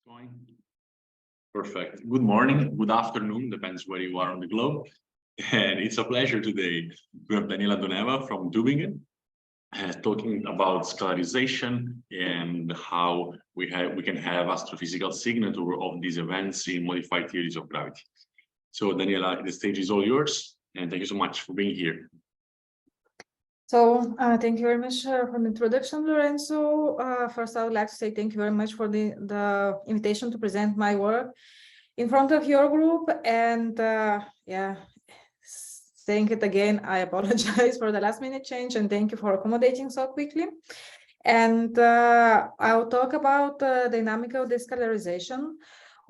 Going. Perfect. Good morning, good afternoon, depends where you are on the globe. And it's a pleasure today to have Daniela Doneva from Tübingen talking about scalarization and how we can have astrophysical signature of these events in modified theories of gravity. So Daniela, the stage is all yours, and thank you so much for being here. So thank you very much for the introduction, Lorenzo. First, I would like to say thank you very much for the invitation to present my work in front of your group. And yeah, saying it again, I apologize for the last minute change and thank you for accommodating so quickly. And I'll talk about dynamical descalarization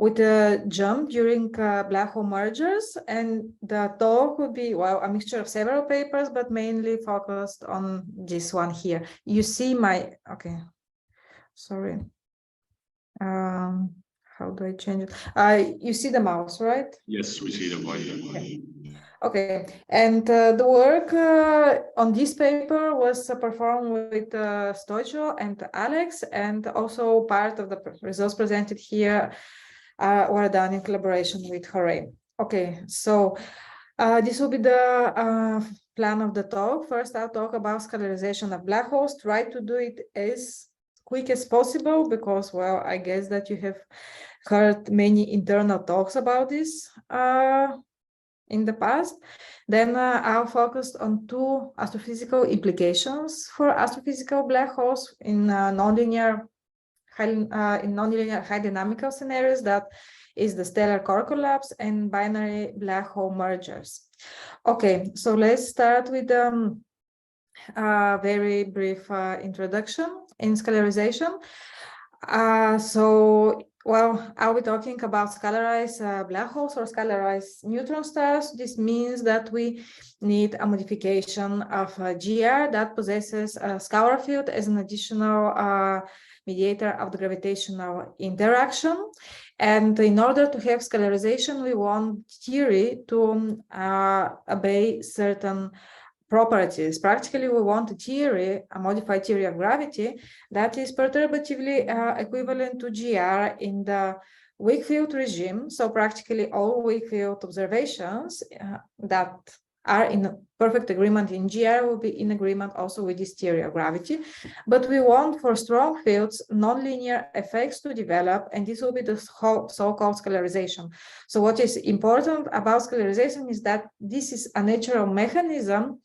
with a jump during black hole mergers, and the talk would be, well, a mixture of several papers, but mainly focused on this one here. You see my, okay, sorry. How do I change it? You see the mouse, right? Yes, we see the volume. Okay, and the work on this paper was performed with Stoicho and Alex, and also part of the results presented here were done in collaboration with Hooray. Okay, so this will be the plan of the talk. First, I'll talk about scalarization of black holes. Try to do it as quick as possible because, well, I guess that you have heard many internal talks about this in the past. Then I'll focus on two astrophysical implications for astrophysical black holes in nonlinear high dynamical scenarios, that is the stellar core collapse and binary black hole mergers. Okay, so let's start with a very brief introduction in scalarization. Well, I'll be talking about scalarized black holes or scalarized neutron stars. This means that we need a modification of GR that possesses a scalar field as an additional mediator of the gravitational interaction. And in order to have scalarization, we want theory to obey certain properties. Practically, we want a theory, a modified theory of gravity, that is perturbatively equivalent to GR in the weak field regime. So practically all weak field observations that are in perfect agreement in GR will be in agreement also with this theory of gravity. But we want for strong fields nonlinear effects to develop, and this will be the so-called scalarization. So what is important about scalarization is that this is a natural mechanism.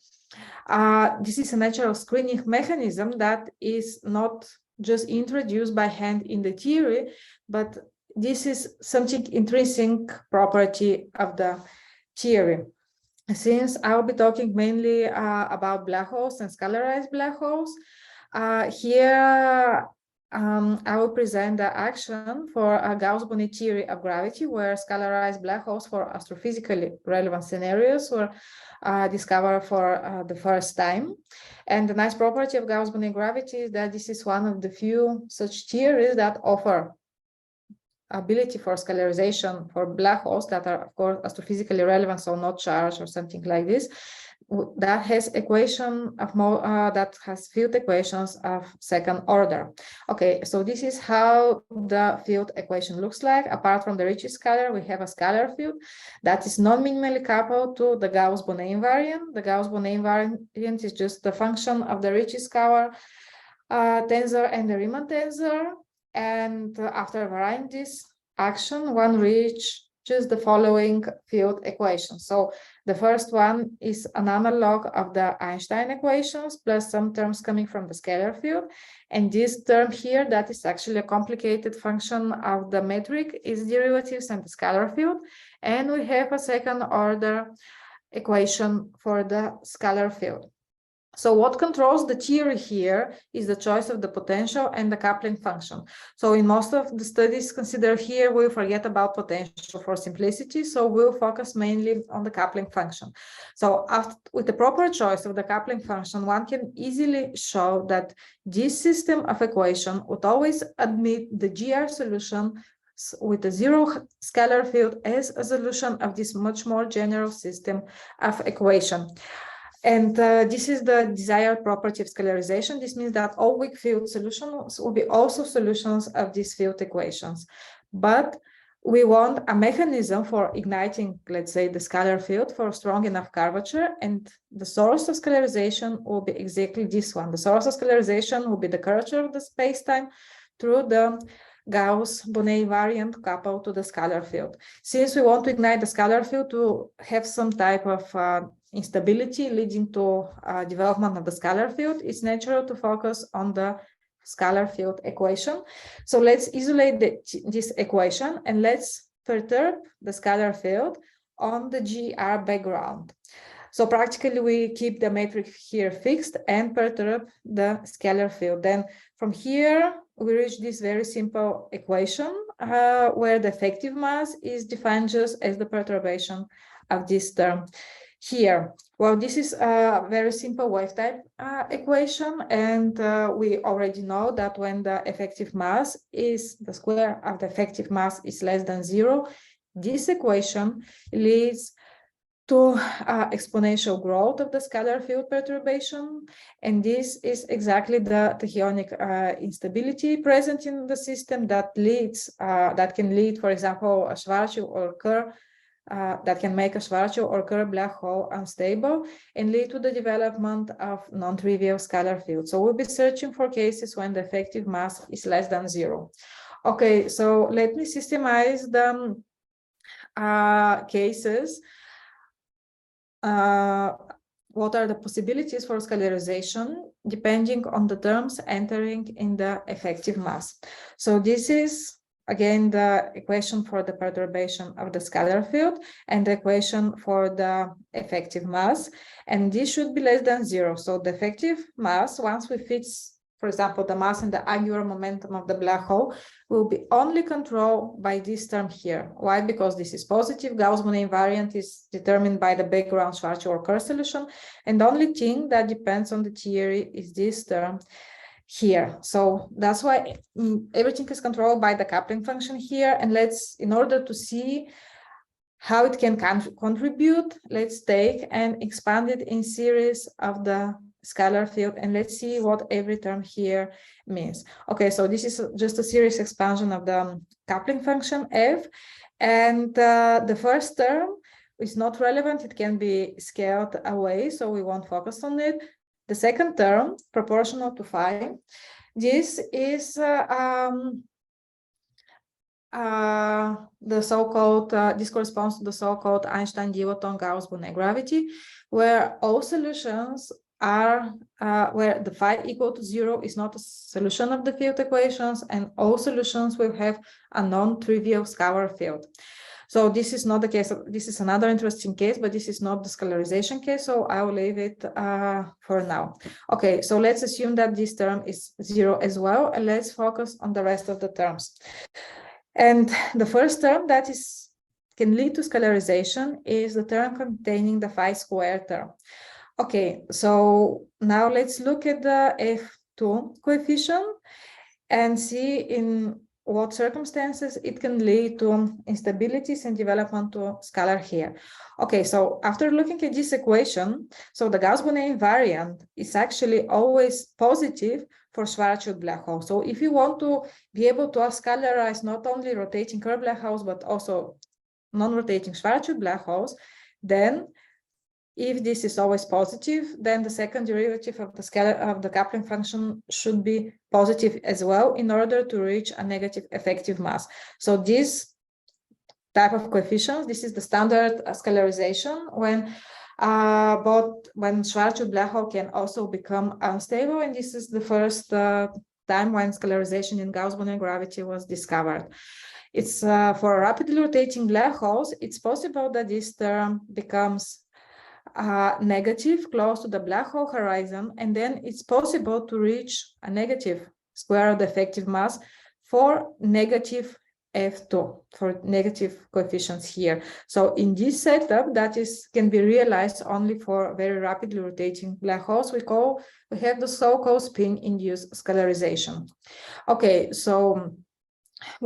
This is a natural screening mechanism that is not just introduced by hand in the theory, but this is something intrinsic property of the theory. Since I'll be talking mainly about black holes and scalarized black holes, here I will present the action for a Gauss-Bonnet theory of gravity, where scalarized black holes for astrophysically relevant scenarios were discovered for the first time. And the nice property of Gauss-Bonnet gravity is that this is one of the few such theories that offer ability for scalarization for black holes that are, of course, astrophysically relevant, so not charged or something like this, that has equation of that has field equations of second order. Okay, so this is how the field equation looks like. Apart from the Ricci scalar, we have a scalar field that is non-minimally coupled to the Gauss-Bonnet invariant. The Gauss-Bonnet invariant is just the function of the Ricci scalar tensor and the Riemann tensor. And after varying this action, one reaches the following field equation. So the first one is an analog of the Einstein equations plus some terms coming from the scalar field. And this term here, that is actually a complicated function of the metric, is derivatives and the scalar field. And we have a second order equation for the scalar field. So what controls the theory here is the choice of the potential and the coupling function. So in most of the studies considered here, we'll forget about potential for simplicity. So we'll focus mainly on the coupling function. So with the proper choice of the coupling function, one can easily show that this system of equation would always admit the GR solution with a zero scalar field as a solution of this much more general system of equation. And this is the desired property of scalarization. This means that all weak field solutions will be also solutions of these field equations. but we want a mechanism for igniting, let's say, the scalar field for strong enough curvature, and the source of scalarization will be exactly this one. The source of scalarization will be the curvature of the space-time through the Gauss-Bonnet invariant coupled to the scalar field. Since we want to ignite the scalar field to have some type of instability leading to development of the scalar field, it's natural to focus on the scalar field equation. So let's isolate this equation and let's perturb the scalar field on the GR background. So practically we keep the metric here fixed and perturb the scalar field. Then from here we reach this very simple equation where the effective mass is defined just as the perturbation of this term here. Well, this is a very simple wave type equation, and we already know that when the effective mass is the square of the effective mass is less than 0, this equation leads to exponential growth of the scalar field perturbation, and this is exactly the tachyonic instability present in the system that leads that can lead, for example, a Schwarzschild or Kerr that can make a Schwarzschild or Kerr black hole unstable and lead to the development of non-trivial scalar fields. So we'll be searching for cases when the effective mass is less than 0. Okay, so let me systemize the cases. What are the possibilities for scalarization depending on the terms entering in the effective mass? So this is again the equation for the perturbation of the scalar field and the equation for the effective mass, and this should be less than 0. So the effective mass, once we fix, for example, the mass and the angular momentum of the black hole, will be only controlled by this term here. Why? Because this is positive. Gauss-Bonnet invariant is determined by the background Schwarzschild or Kerr solution, and the only thing that depends on the theory is this term here. So that's why everything is controlled by the coupling function here. And let's, in order to see how it can contribute, let's take and expand it in series of the scalar field, and let's see what every term here means. Okay, so this is just a series expansion of the coupling function f, and the first term is not relevant. It can be scaled away, so we won't focus on it. The second term, proportional to phi, this is the so-called, this corresponds to the so-called Einstein-Dilaton Gauss-Bonnet gravity, where all solutions are, where the phi equal to 0 is not a solution of the field equations, and all solutions will have a non-trivial scalar field. So this is not the case. This is another interesting case, but this is not the scalarization case, so I will leave it for now. Okay, so let's assume that this term is 0 as well, and let's focus on the rest of the terms. And the first term that can lead to scalarization is the term containing the phi squared term. Okay, so now let's look at the F2 coefficient and see in what circumstances it can lead to instabilities and development to scalar here. Okay, so after looking at this equation, so the Gauss-Bonnet invariant is actually always positive for Schwarzschild black holes. So if you want to be able to scalarize not only rotating Kerr black holes, but also non-rotating Schwarzschild black holes, then if this is always positive, then the second derivative of the scalar of the coupling function should be positive as well in order to reach a negative effective mass. So this type of coefficients, this is the standard scalarization when Schwarzschild black hole can also become unstable, and this is the first time when scalarization in Gauss-Bonnet gravity was discovered. It's for rapidly rotating black holes, it's possible that this term becomes negative close to the black hole horizon, and then it's possible to reach a negative square of the effective mass for negative F2, for negative coefficients here. So in this setup, that can be realized only for very rapidly rotating black holes. We have the so-called spin-induced scalarization. Okay, so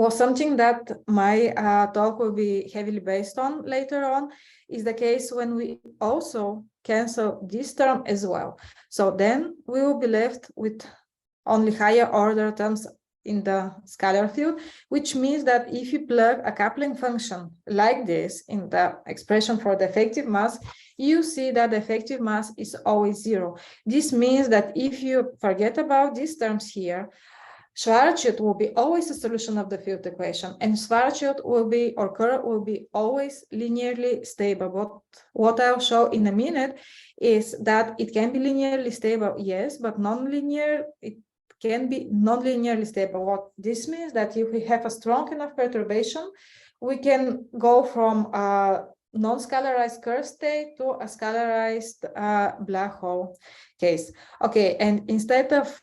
something that my talk will be heavily based on later on is the case when we also cancel this term as well. So then we will be left with only higher order terms in the scalar field, which means that if you plug a coupling function like this in the expression for the effective mass, you see that the effective mass is always 0. This means that if you forget about these terms here, Schwarzschild will be always a solution of the field equation, and Schwarzschild will be, or curve will be always linearly stable. But what I'll show in a minute is that it can be linearly stable, yes, but non-linear, it can be non-linearly stable. What this means that if we have a strong enough perturbation, we can go from a non-scalarized curve state to a scalarized black hole case. Okay, and instead of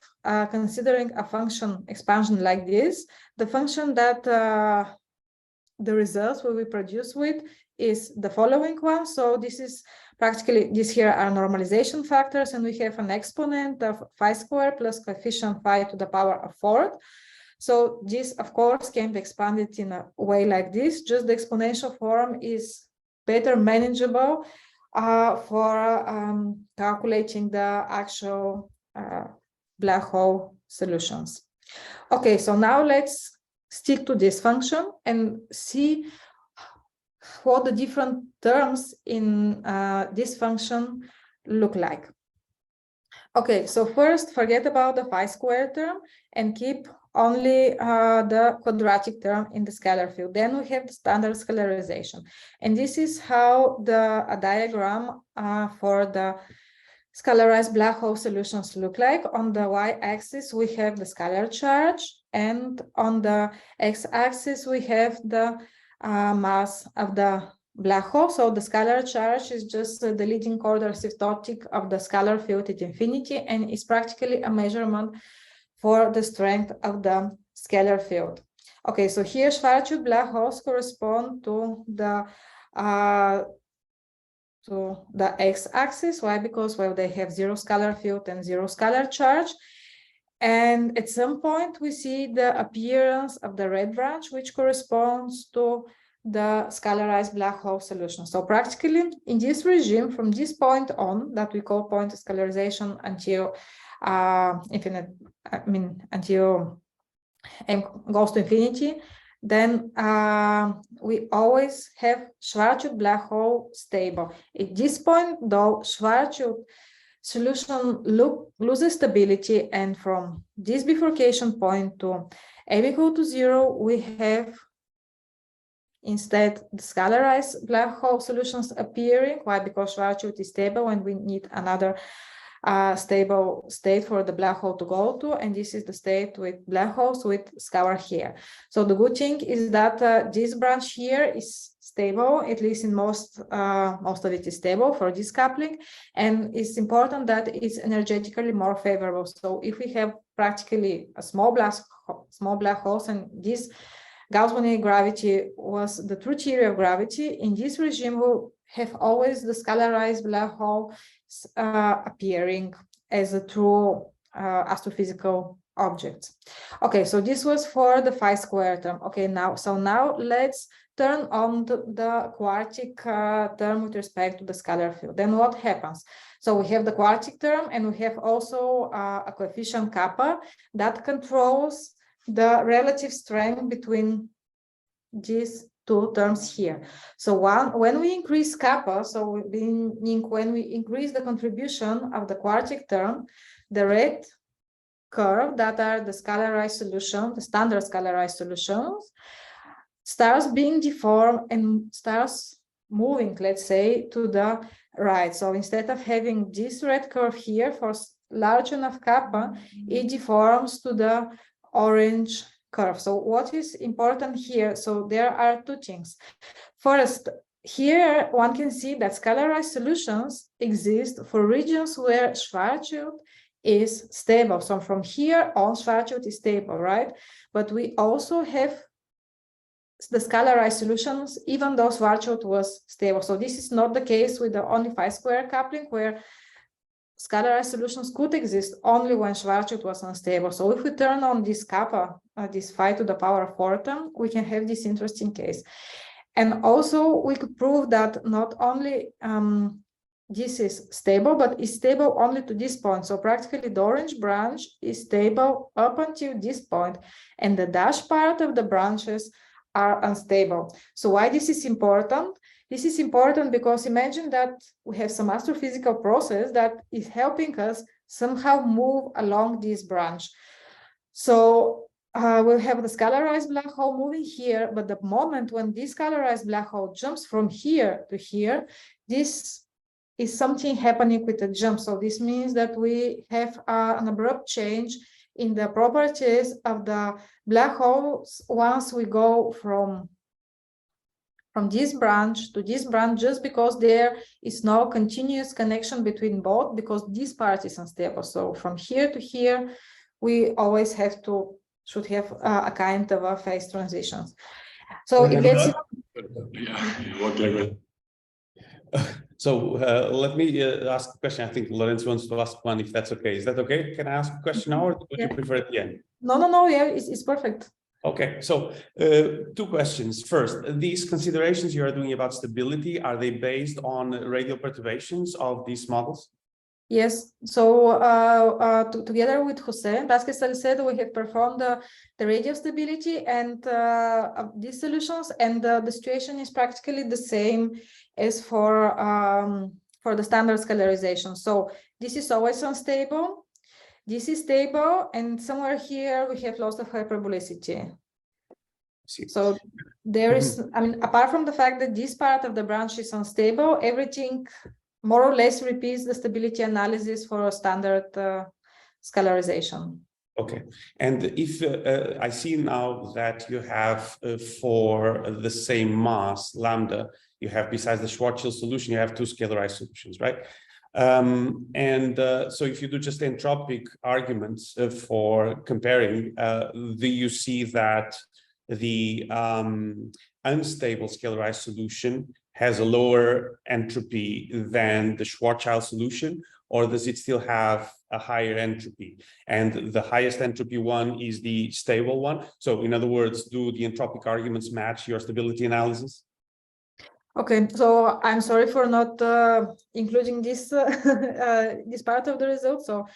considering a function expansion like this, the function that the results will be produced with is the following one. So this is practically, these here are normalization factors, and we have an exponent of phi squared plus coefficient phi to the power of 4th. So this, of course, can be expanded in a way like this. Just the exponential form is better manageable for calculating the actual black hole solutions. Okay, so now let's stick to this function and see what the different terms in this function look like. Okay, so first forget about the phi squared term and keep only the quadratic term in the scalar field. Then we have the standard scalarization. And this is how the diagram for the scalarized black hole solutions look like. On the y-axis, we have the scalar charge, and on the x-axis, we have the mass of the black hole. So the scalar charge is just the leading order asymptotic of the scalar field at infinity, and is practically a measurement for the strength of the scalar field. Okay, so here Schwarzschild black holes correspond to the x-axis. Why? Because, well, they have 0 scalar field and 0 scalar charge. And at some point we see the appearance of the red branch, which corresponds to the scalarized black hole solution. So practically in this regime, from this point on, that we call point of scalarization until infinite, until m goes to infinity, then we always have Schwarzschild black hole stable. At this point, though, Schwarzschild solution loses stability, and from this bifurcation point to m equal to 0, we have instead the scalarized black hole solutions appearing. Why? Because Schwarzschild is stable, and we need another stable state for the black hole to go to, and this is the state with black holes with scalar here. So the good thing is that this branch here is stable, at least in most of it is stable for this coupling, and it's important that it's energetically more favorable. So if we have practically a small black holes, and this Gauss-Bonnet gravity was the true theory of gravity, in this regime we'll have always the scalarized black hole appearing as a true astrophysical object. Okay, so this was for the phi squared term. Okay, now let's turn on the quartic term with respect to the scalar field. Then what happens? So we have the quartic term, and we have also a coefficient kappa that controls the relative strength between these two terms here. So when we increase kappa, so when we increase the contribution of the quartic term, the red curve that are the scalarized solution, the standard scalarized solutions, starts being deformed and starts moving, let's say, to the right. So instead of having this red curve here for large enough kappa, it deforms to the orange curve. So what is important here? So there are two things. First, here one can see that scalarized solutions exist for regions where Schwarzschild is stable. So from here on, Schwarzschild is stable, right? But we also have the scalarized solutions, even though Schwarzschild was stable. So this is not the case with the only phi square coupling, where scalarized solutions could exist only when Schwarzschild was unstable. So if we turn on this kappa, this phi to the power of 4 term, we can have this interesting case. And also we could prove that not only this is stable, but it's stable only to this point. So practically the orange branch is stable up until this point, and the dashed part of the branches are unstable. So why this is important? This is important because imagine that we have some astrophysical process that is helping us somehow move along this branch. So we'll have the scalarized black hole moving here, but the moment when this scalarized black hole jumps from here to here, this is something happening with the jump. So this means that we have an abrupt change in the properties of the black holes once we go from this branch to this branch, just because there is no continuous connection between both, because this part is unstable. So from here to here, we always should have a kind of a phase transitions. So it gets So let me ask a question. I think Lorenz wants to ask one, if that's okay. Is that okay? Can I ask a question now, or would you prefer at the end? No, yeah, it's perfect. Okay, so two questions. First, these considerations you are doing about stability, are they based on radial perturbations of these models? Yes, so together with Jose Vasquez Salcedo, we have performed the radial stability and of these solutions, and the situation is practically the same as for the standard scalarization. So this is always unstable, this is stable, and somewhere here we have loss of hyperbolicity. So there is, I mean, apart from the fact that this part of the branch is unstable, everything more or less repeats the stability analysis for a standard scalarization. Okay, and if I see now that you have for the same mass, lambda, you have, besides the Schwarzschild solution, you have two scalarized solutions, right? So if you do just entropic arguments for comparing, do you see that the unstable scalarized solution has a lower entropy than the Schwarzschild solution, or does it still have a higher entropy? And the highest entropy one is the stable one. So in other words, do the entropic arguments match your stability analysis? Okay, so I'm sorry for not including this this part of the result. So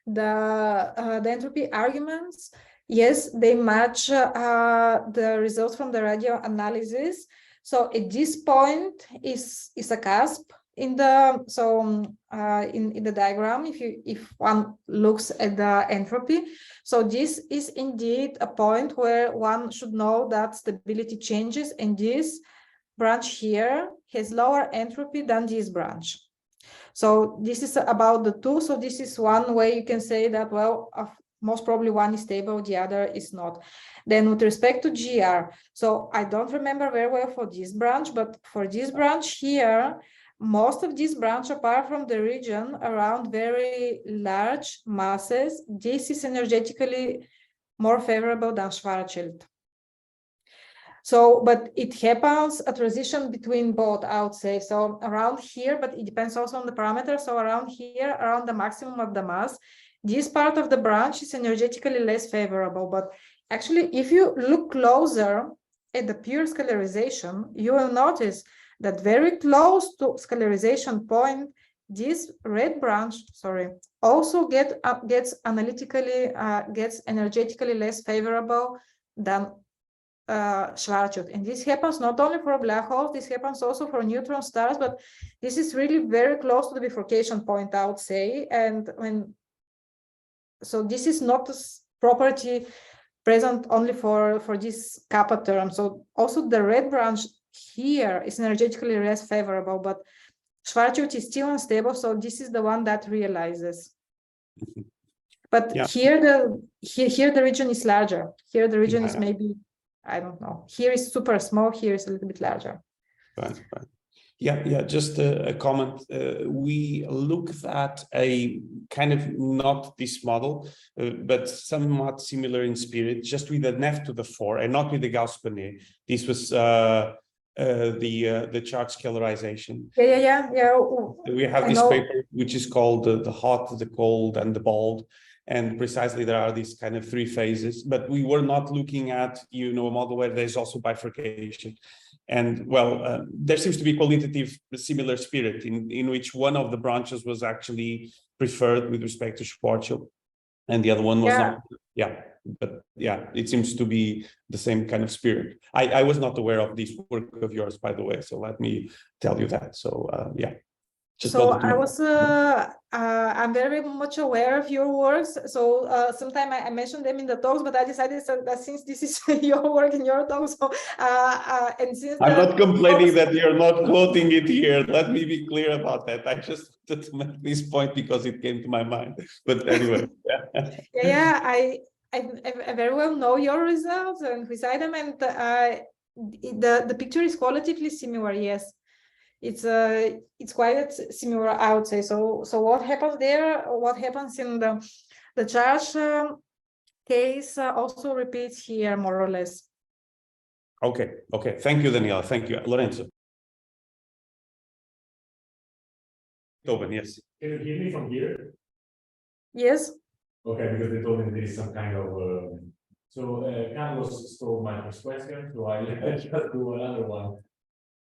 the entropy arguments, yes, they match the results from the radial analysis. So at this point is a cusp in the in the diagram. If one looks at the entropy, so this is indeed a point where one should know that stability changes, and this branch here has lower entropy than this branch. So this is about the two. So this is one way you can say that, well, most probably one is stable, the other is not. Then with respect to GR, so I don't remember very well for this branch, but for this branch here, most of this branch, apart from the region around very large masses, this is energetically more favorable than Schwarzschild. So, but it happens a transition between both, I would say. So around here, but it depends also on the parameters. So around here, around the maximum of the mass, this part of the branch is energetically less favorable. But actually, if you look closer at the pure scalarization, you will notice that very close to scalarization point, this red branch, also gets energetically less favorable than Schwarzschild. And this happens not only for black holes, this happens also for neutron stars, but this is really very close to the bifurcation point, I would say. And so this is not a property present only for this kappa term. So also the red branch here is energetically less favorable, but Schwarzschild is still unstable. So this is the one that realizes. But here the region is larger. Here the region is maybe, I don't know. Here is super small. Here is a little bit larger. Right. Yeah. Just a comment. We looked at a kind of not this model, but somewhat similar in spirit, just with an F to the 4 and not with the Gauss-Bonnet. This was the charge scalarization. Yeah. We have this paper which is called the hot, the cold, and the bald. And precisely there are these kind of three phases, but we were not looking at, a model where there's also bifurcation. And well, there seems to be qualitative similar spirit in which one of the branches was actually preferred with respect to Schwarzschild, and the other one was not. Yeah, but yeah, it seems to be the same kind of spirit. I was not aware of this work of yours, by the way, so let me tell you that. So yeah. So I was, I'm very much aware of your works. So sometimes I mentioned them in the talks, but I decided that since this is your work in your talk, so and since I'm not complaining that you're not quoting it here. Let me be clear about that. I just wanted to make this point because it came to my mind. But anyway, I very well know your results and recite them, and the picture is qualitatively similar. Yes. It's quite similar, I would say. So what happens there, what happens in the charge case also repeats here more or less. Okay. Thank you, Daniela. Thank you, Lorenzo. Open, yes. Can you hear me from here? Yes. Okay, because they told me there is some kind of Carlos stole my first question, so I just do another one.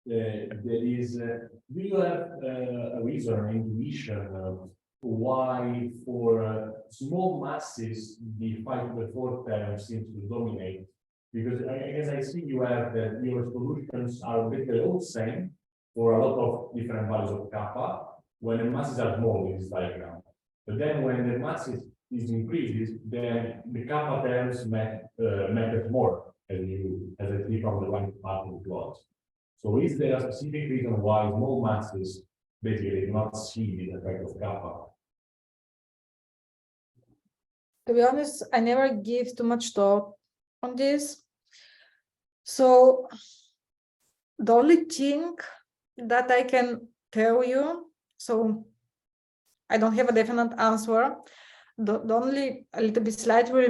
There is, do you have a reason or intuition of why for small masses the 5/4 term seems to dominate? Because I guess I see you have that your solutions are basically all the same for a lot of different values of kappa when the masses are small in this diagram. But then when the masses is increases, then the kappa terms matter more as I see from the right part of the plot. So is there a specific reason why small masses basically do not see the effect of kappa? To be honest, I never give too much thought on this. So the only thing that I can tell you, so I don't have a definite answer. The only a little bit slightly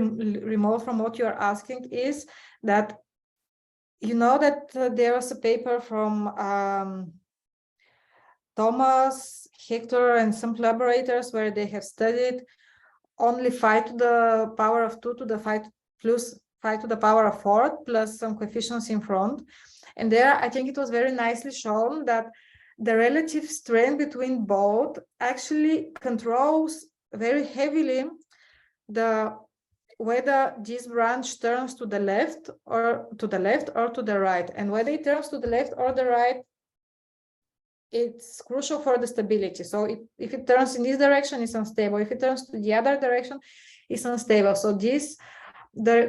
remote from what you're asking is that you know that there was a paper from Thomas, Hector, and some collaborators where they have studied only 5 to the power of 2 to the 5 plus 5 to the power of 4 plus some coefficients in front. And there, I think it was very nicely shown that the relative strength between both actually controls very heavily whether this branch turns to the left or to the right. And whether it turns to the left or the right, it's crucial for the stability. So if it turns in this direction, it's unstable. If it turns to the other direction, it's unstable. So the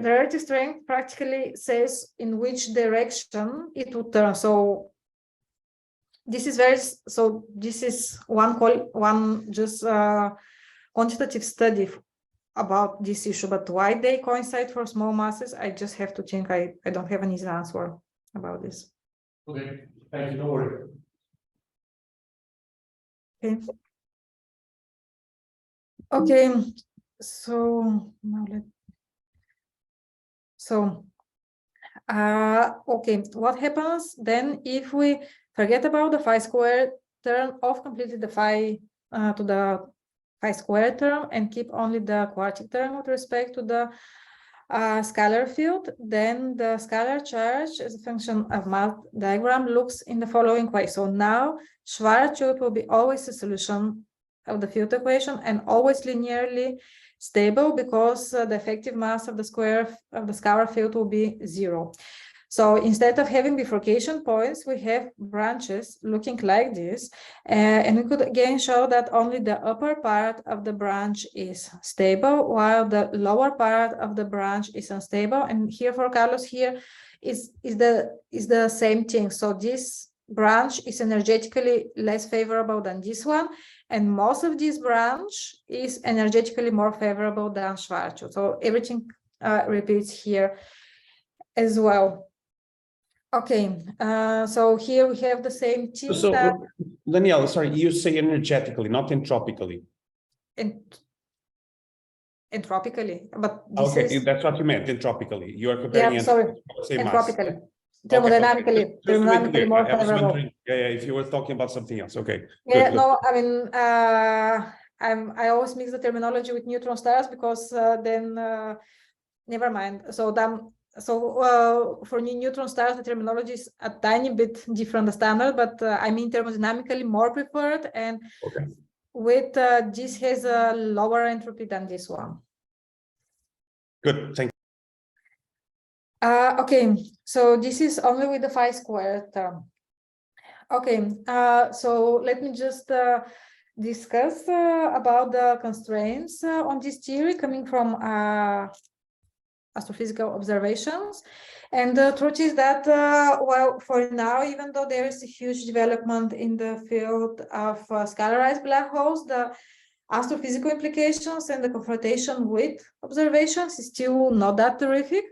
relative strength practically says in which direction it will turn. So this is one just quantitative study about this issue, but why they coincide for small masses, I just have to think. I don't have an easy answer about this. Okay, thank you, no worries. Okay, so now okay, what happens then if we forget about the phi squared, turn off completely the phi to the phi squared term and keep only the quartic term with respect to the scalar field? Then the scalar charge as a function of mass diagram looks in the following way. So now Schwarzschild will be always a solution of the field equation and always linearly stable because the effective mass of the square of the scalar field will be 0. So instead of having bifurcation points, we have branches looking like this. And we could again show that only the upper part of the branch is stable, while the lower part of the branch is unstable. And here for Carlos here is the same thing. So this branch is energetically less favorable than this one. And most of this branch is energetically more favorable than Schwarzschild. So everything repeats here as well. Okay, so here we have the same thing. So, Daniela, sorry, you say energetically, not entropically. Entropically, but okay, that's what you meant, entropically. You are comparing entropically. Thermodynamically, thermodynamically more favorable. If you were talking about something else, okay. Yeah, no, I mean, I always mix the terminology with neutron stars because then, never mind. So then for neutron stars, the terminology is a tiny bit different the standard, but I mean thermodynamically more preferred, and Okay. with this has a lower entropy than this one. Good, thank you. Okay, so this is only with the phi squared term. Okay, so let me just discuss about the constraints on this theory coming from astrophysical observations. And the truth is that, well, for now, even though there is a huge development in the field of scalarized black holes, the astrophysical implications and the confrontation with observations is still not that terrific.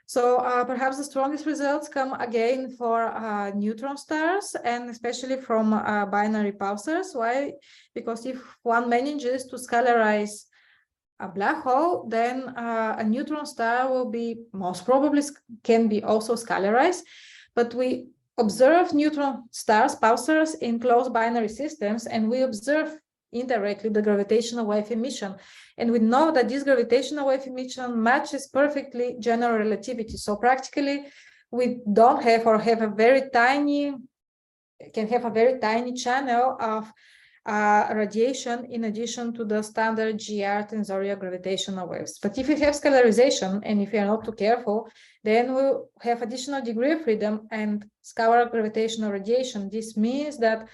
So perhaps the strongest results come again for neutron stars, and especially from binary pulsars. Why? Because if one manages to scalarize a black hole, then a neutron star will be most probably can be also scalarized. But we observe neutron stars, pulsars in closed binary systems, and we observe indirectly the gravitational wave emission. And we know that this gravitational wave emission matches perfectly general relativity. So practically, we don't have or have a very tiny, can have a very tiny channel of radiation in addition to the standard GR tensorial gravitational waves. But if we have scalarization, and if we are not too careful, then we'll have additional degree of freedom and scalar gravitational radiation. This means that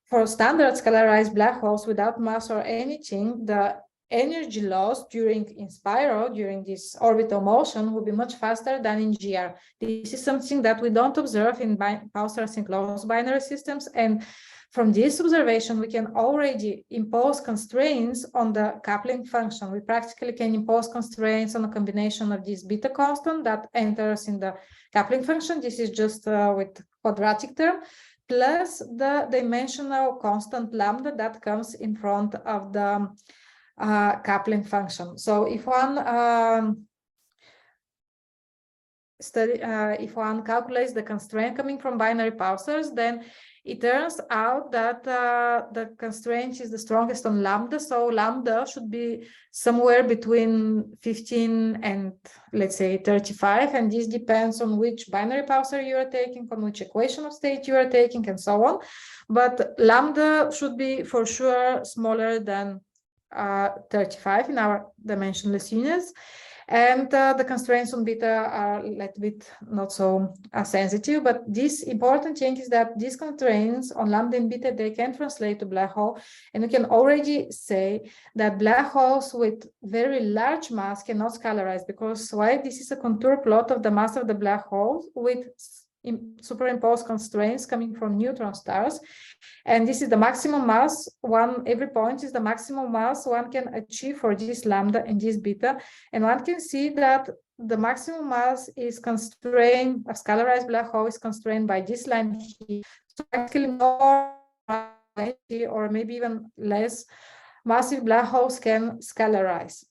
for standard scalarized black holes without mass or anything, the energy loss in spiral, during this orbital motion, will be much faster than in GR. This is something that we don't observe in pulsars in closed binary systems. And from this observation, we can already impose constraints on the coupling function. We practically can impose constraints on a combination of this beta constant that enters in the coupling function. This is just with quadratic term, plus the dimensional constant lambda that comes in front of the coupling function. So if one if one calculates the constraint coming from binary pulsars, then it turns out that the constraint is the strongest on lambda. So lambda should be somewhere between 15 and let's say 35. And this depends on which binary pulsar you are taking, on which equation of state you are taking, and so on. But lambda should be for sure smaller than 35 in our dimensionless units. And the constraints on beta are a little bit not so sensitive, but this important thing is that these constraints on lambda and beta, they can translate to black hole. And we can already say that black holes with very large mass cannot scalarize, because why? This is a contour plot of the mass of the black hole with superimposed constraints coming from neutron stars. And this is the maximum mass every point is the maximum mass one can achieve for this lambda and this beta. And one can see that the maximum mass is constrained, a scalarized black hole is constrained by this line here. So actually more or maybe even less massive black holes can scalarize.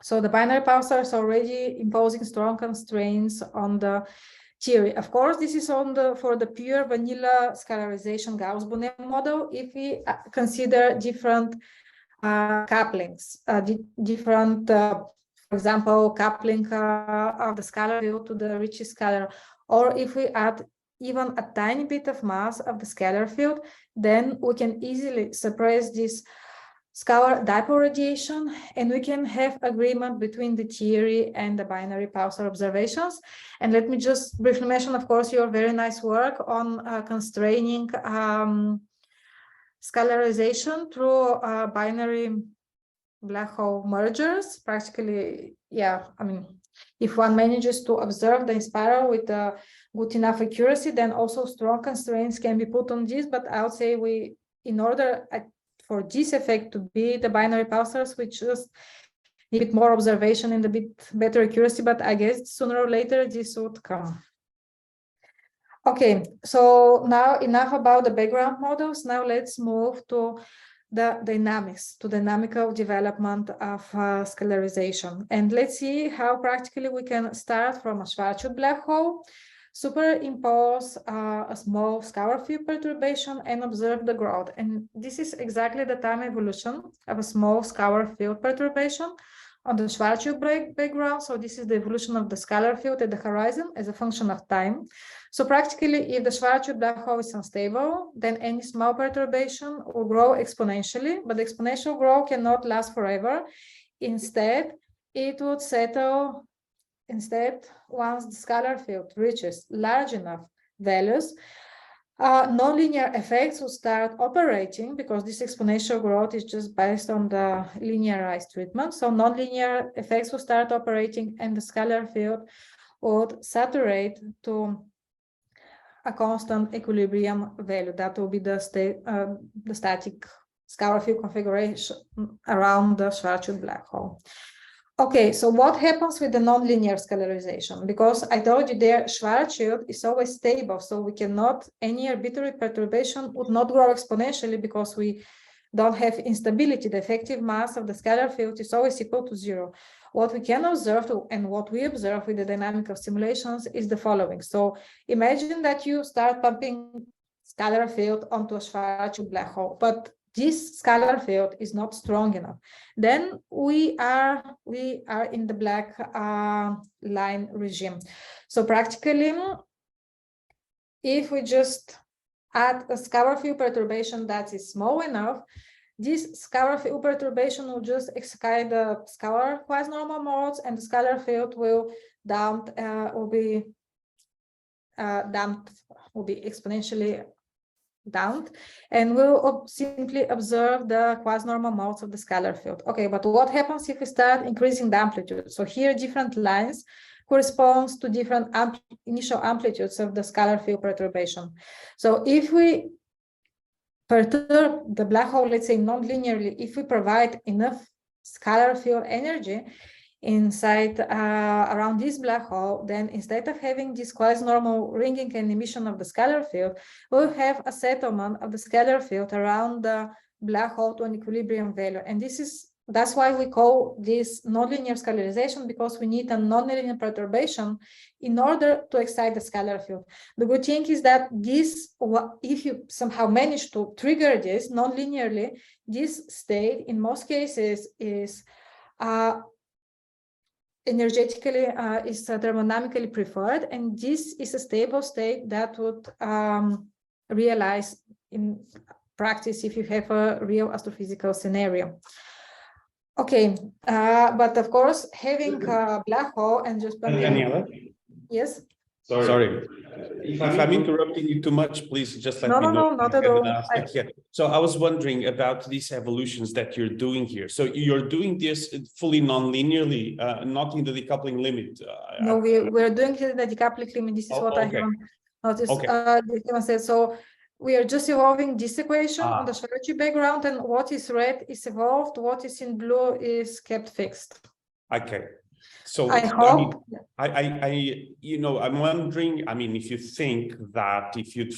So the binary pulsar is already imposing strong constraints on the theory. Of course, this is for the pure vanilla scalarization Gauss-Bonnet model. If we consider different couplings, for example, coupling of the scalar field to the Ricci scalar, or if we add even a tiny bit of mass of the scalar field, then we can easily suppress this scalar dipole radiation, and we can have agreement between the theory and the binary pulsar observations. And let me just briefly mention, of course, your very nice work on constraining scalarization through binary black hole mergers. Practically, yeah, I mean, if one manages to observe the spiral with a good enough accuracy, then also strong constraints can be put on this. But I would say in order for this effect to be the binary pulsars, we just need a bit more observation and a bit better accuracy, but I guess sooner or later this would come. Okay, so now enough about the background models. Now let's move to the dynamics, to dynamical development of scalarization. And let's see how practically we can start from a Schwarzschild black hole, superimpose a small scalar field perturbation, and observe the growth. And this is exactly the time evolution of a small scalar field perturbation. on the Schwarzschild background. So this is the evolution of the scalar field at the horizon as a function of time. So practically, if the Schwarzschild black hole is unstable, then any small perturbation will grow exponentially, but the exponential growth cannot last forever. Instead, it would settle once the scalar field reaches large enough values. Nonlinear effects will start operating because this exponential growth is just based on the linearized treatment. So nonlinear effects will start operating and the scalar field would saturate to a constant equilibrium value. That will be the static scalar field configuration around the Schwarzschild black hole. Okay, so what happens with the nonlinear scalarization? Because I told you there, Schwarzschild is always stable, so we cannot, any arbitrary perturbation would not grow exponentially because we don't have instability. The effective mass of the scalar field is always equal to 0. What we can observe and what we observe with the dynamical simulations is the following. So imagine that you start pumping scalar field onto a Schwarzschild black hole, but this scalar field is not strong enough. Then we are in the black line regime. So practically, if we just add a scalar field perturbation that is small enough, this scalar field perturbation will just excite the scalar quasi-normal modes, and the scalar field will be exponentially damped, and we'll simply observe the quasi-normal modes of the scalar field. Okay, but what happens if we start increasing the amplitude? So here, different lines corresponds to different initial amplitudes of the scalar field perturbation. So if we perturb the black hole, let's say non-linearly, if we provide enough scalar field energy inside around this black hole, then instead of having this quasi-normal ringing and emission of the scalar field, we'll have a settlement of the scalar field around the black hole to an equilibrium value. And that's why we call this nonlinear scalarization, because we need a nonlinear perturbation in order to excite the scalar field. The good thing is that if you somehow manage to trigger this nonlinearly, this state in most cases is energetically is thermodynamically preferred, and this is a stable state that would realize in practice if you have a real astrophysical scenario. Okay, but of course, having a black hole and just Daniela? Yes. Sorry. If I'm interrupting you too much, please just let me know. No, not at all. So I was wondering about these evolutions that you're doing here. So you're doing this fully non-linearly, not in the decoupling limit. No, we're doing it in the decoupling limit. This is what I haven't noticed. Okay. So we are just evolving this equation on the Schwarzschild background, and what is red is evolved, what is in blue is kept fixed. Okay. So I hope. I'm wondering, if you think that if you'd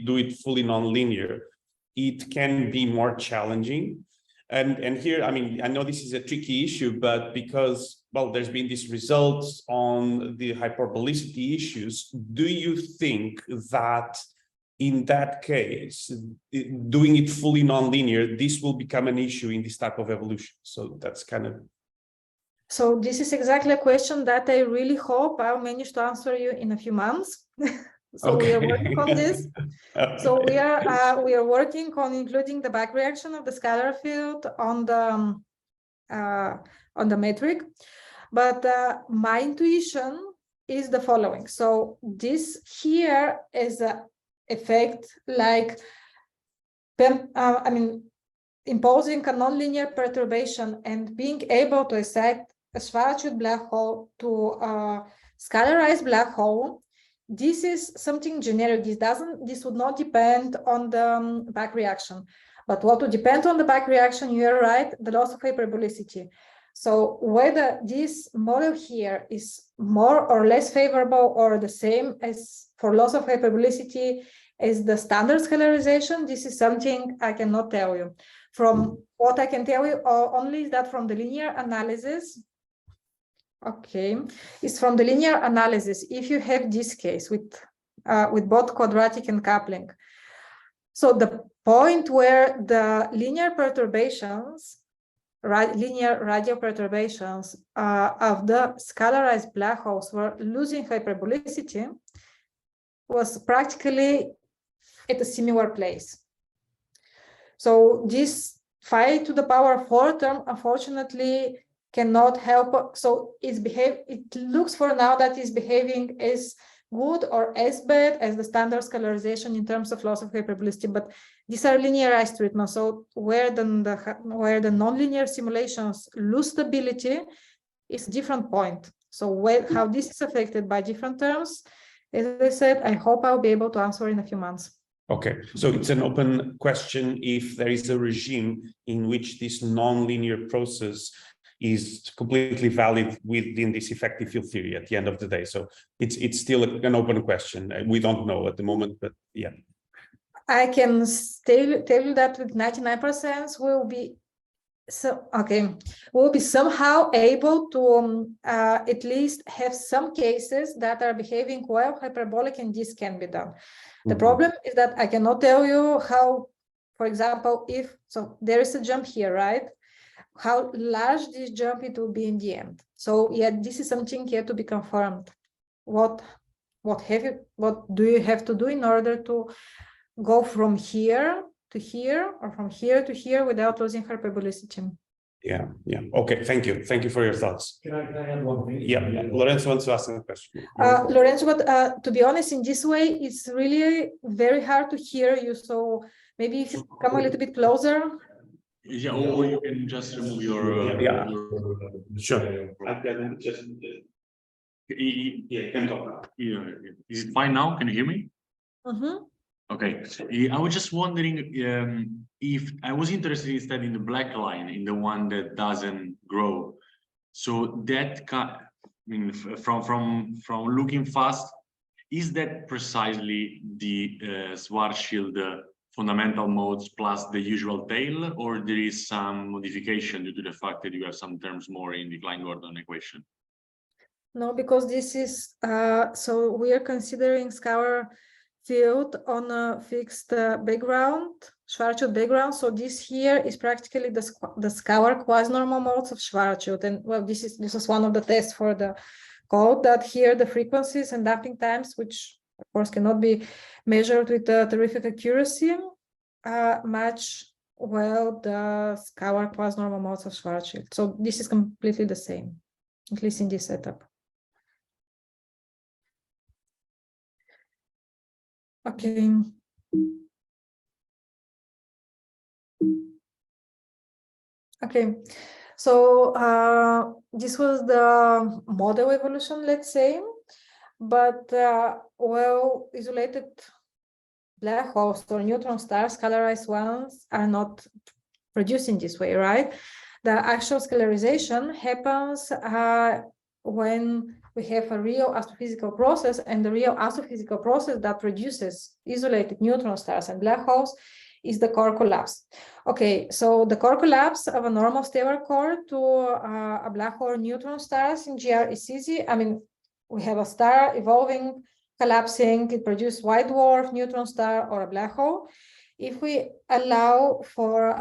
do it fully non-linear, it can be more challenging. And here, I know this is a tricky issue, but because, well, there's been these results on the hyperbolicity issues, do you think that in that case, doing it fully non-linear, this will become an issue in this type of evolution? So that's kind of... So this is exactly a question that I really hope I'll manage to answer you in a few months. So we are working on this. So we are working on including the back reaction of the scalar field on the metric. But my intuition is the following. So this here is an effect like, imposing a nonlinear perturbation and being able to excite a Schwarzschild black hole to a scalarized black hole. This is something generic. This would not depend on the back reaction. But what would depend on the back reaction, you're right, the loss of hyperbolicity. So whether this model here is more or less favorable or the same as for loss of hyperbolicity as the standard scalarization, this is something I cannot tell you. From what I can tell you only is that from the linear analysis, is from the linear analysis, if you have this case with both quadratic and coupling. So the point where the linear perturbations linear radial perturbations of the scalarized black holes were losing hyperbolicity was practically at a similar place. So this 5 to the power 4 term, unfortunately, cannot help. So it looks for now that it's behaving as good or as bad as the standard scalarization in terms of loss of hyperbolicity, but these are linearized treatments. So where the nonlinear simulations lose stability is a different point. So how this is affected by different terms, as I said, I hope I'll be able to answer in a few months. Okay, so it's an open question if there is a regime in which this non-linear process is completely valid within this effective field theory at the end of the day. So it's still an open question. We don't know at the moment, but yeah. I can tell you that with 99% we'll be somehow able to at least have some cases that are behaving well hyperbolic, and this can be done. The problem is that I cannot tell you how, for example, so there is a jump here, right? How large this jump it will be in the end. So yeah, this is something yet to be confirmed. What do you have to do in order to go from here to here or from here to here without losing hyperbolicity? Yeah. Okay, thank you for your thoughts. Can I add one thing? Yeah. Lorenzo wants to ask a question. Lorenzo, but to be honest, in this way, it's really very hard to hear you. So maybe if you come a little bit closer. Yeah, or you can just remove your... Sure. Is it fine now? Can you hear me? Okay, I was just wondering if I was interested instead in the black line, in the one that doesn't grow. So that from looking fast, is that precisely the Schwarzschild fundamental modes plus the usual tail, or there is some modification due to the fact that you have some terms more in the Klein-Gordon equation? No, because this is so we are considering scalar field on a fixed background, Schwarzschild background. So this here is practically the scalar quasi-normal modes of Schwarzschild. And well, this is one of the tests for the code, that here the frequencies and damping times, which of course cannot be measured with terrific accuracy, match well the scalar quasi-normal modes of Schwarzschild. So this is completely the same, at least in this setup. Okay. Okay, so this was the model evolution, let's say, but well, isolated black holes or neutron stars, scalarized ones, are not produced in this way, right? The actual scalarization happens when we have a real astrophysical process, and the real astrophysical process that produces isolated neutron stars and black holes is the core collapse. Okay, so the core collapse of a normal stellar core to a black hole neutron stars in GR is easy. I mean, we have a star evolving, collapsing, it produces white dwarf, neutron star, or a black hole. If we allow for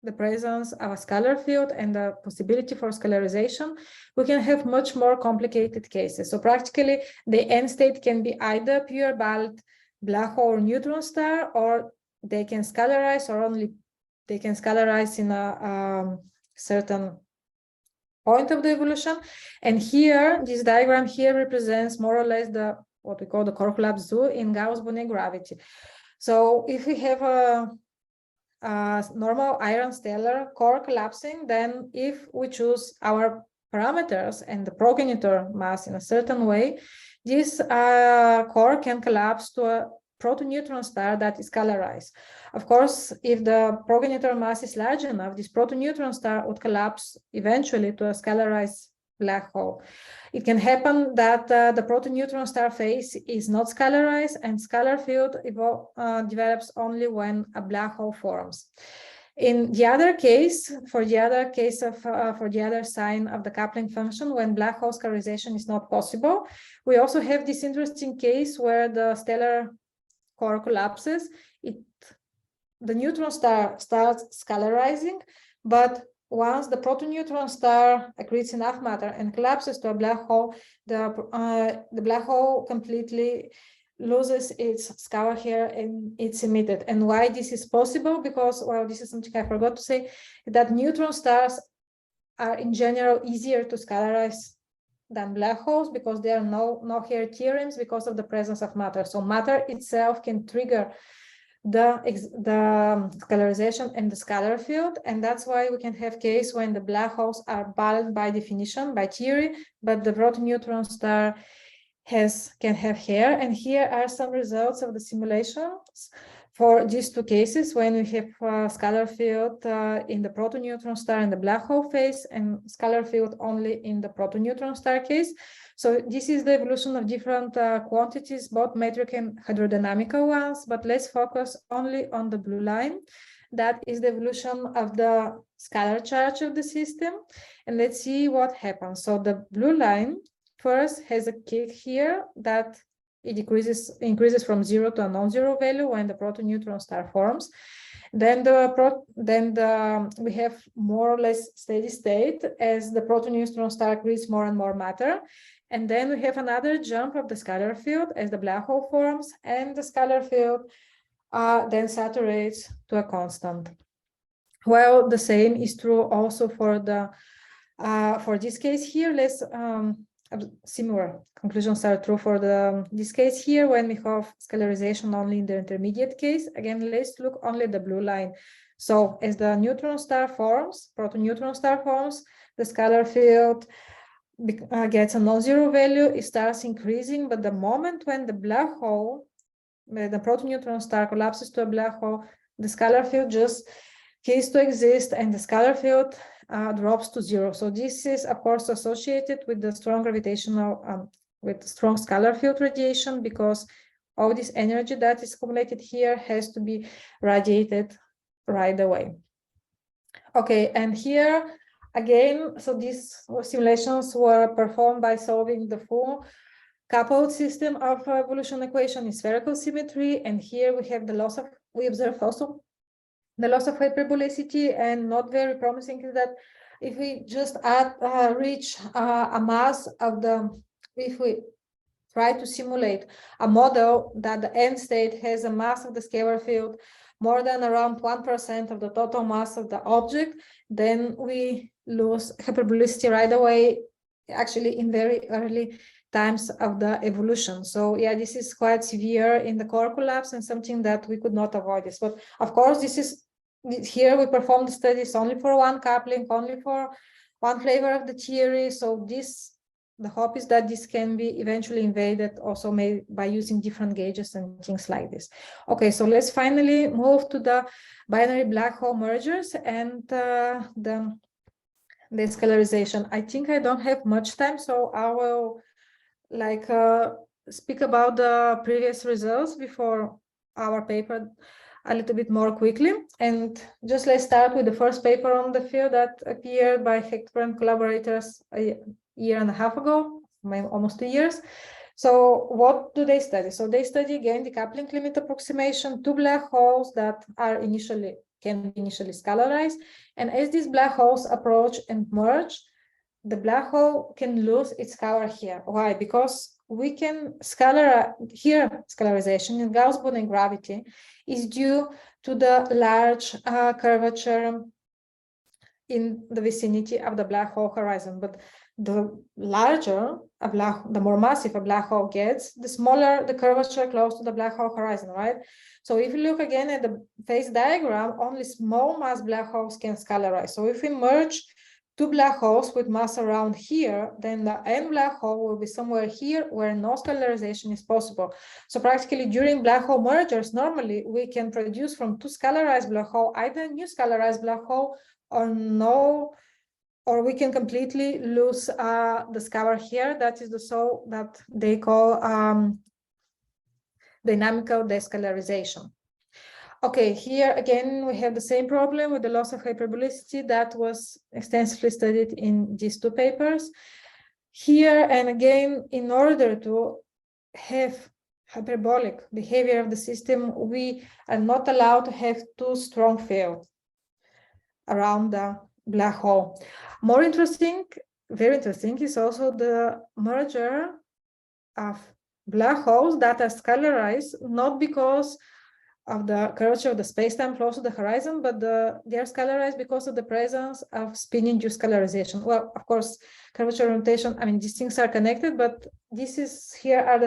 the presence of a scalar field and the possibility for scalarization, we can have much more complicated cases. So practically, the end state can be either pure bulk black hole or neutron star, or they can scalarize, or only they can scalarize in a certain point of the evolution. And here, this diagram here represents more or less what we call the core collapse zoo in Gauss-Bonnet gravity. So if we have a normal iron stellar core collapsing, then if we choose our parameters and the progenitor mass in a certain way, this core can collapse to a protoneutron star that is scalarized. Of course, if the progenitor mass is large enough, this protoneutron star would collapse eventually to a scalarized black hole. It can happen that the protoneutron star phase is not scalarized, and scalar field develops only when a black hole forms. In the other case, for the other sign of the coupling function, when black hole scalarization is not possible, we also have this interesting case where the stellar core collapses. It the neutron star starts scalarizing, but once the protoneutron star accretes enough matter and collapses to a black hole, the black hole completely loses its scalar here and it's emitted. And why this is possible? Because, well, this is something I forgot to say, that neutron stars are in general easier to scalarize than black holes because there are no here theorems because of the presence of matter. So matter itself can trigger the scalarization and the scalar field, and that's why we can have case when the black holes are balanced by definition, by theory, but the protoneutron star can have hair. And here are some results of the simulations for these two cases when we have a scalar field in the protoneutron star and the black hole phase, and scalar field only in the protoneutron star case. So this is the evolution of different quantities, both metric and hydrodynamical ones, but let's focus only on the blue line. That is the evolution of the scalar charge of the system. And let's see what happens. So the blue line first has a kick here that it increases from 0 to a non-zero value when the protoneutron star forms. Then we have more or less steady state as the protoneutron star creates more and more matter. And then we have another jump of the scalar field as the black hole forms, and the scalar field then saturates to a constant. Well, the same is true also for this case here. Let's similar conclusions are true for this case here when we have scalarization only in the intermediate case. Again, let's look only at the blue line. So as the neutron star forms, protoneutron star forms, the scalar field gets a non-zero value, it starts increasing, but the moment when the black hole, the protoneutron star collapses to a black hole, the scalar field just ceases to exist and the scalar field drops to 0. So this is, of course, associated with the strong gravitational, with strong scalar field radiation, because all this energy that is accumulated here has to be radiated right away. Okay, and here again, so these simulations were performed by solving the full coupled system of evolution equation in spherical symmetry, and here we have the loss of, we observe also the loss of hyperbolicity, and not very promising is that if we just reach a mass of if we try to simulate a model that the end state has a mass of the scalar field more than around 1% of the total mass of the object, then we lose hyperbolicity right away, actually in very early times of the evolution. So yeah, this is quite severe in the core collapse and something that we could not avoid this. But of course, this is here we performed the studies only for one coupling, only for one flavor of the theory. So this, the hope is that this can be eventually invaded also made by using different gauges and things like this. Okay, so let's finally move to the binary black hole mergers and the scalarization. I think I don't have much time, so I will speak about the previous results before our paper a little bit more quickly. And just let's start with the first paper on the field that appeared by Hector and collaborators a year and a half ago, almost 2 years. So what do they study? So they study again the coupling limit approximation to black holes that are can be initially scalarized. And as these black holes approach and merge, the black hole can lose its scalar here. Why? Because we can scalarization in Gauss-Bonnet gravity is due to the large curvature in the vicinity of the black hole horizon. But the larger the more massive a black hole gets, the smaller the curvature close to the black hole horizon, right? So if you look again at the phase diagram, only small mass black holes can scalarize. So if we merge two black holes with mass around here, then the end black hole will be somewhere here where no scalarization is possible. So practically during black hole mergers, normally we can produce from two scalarized black hole either a new scalarized black hole or we can completely lose the scalar here. That is the so that they call dynamical descalarization. Okay, here again, we have the same problem with the loss of hyperbolicity that was extensively studied in these two papers. Here, and again, in order to have hyperbolic behavior of the system, we are not allowed to have too strong field around the black hole. More interesting, very interesting, is also the merger of black holes that are scalarized, not because of the curvature of the space-time close to the horizon, but they are scalarized because of the presence of spin-induced scalarization. Well, of course, curvature and rotation, I mean, these things are connected, but here are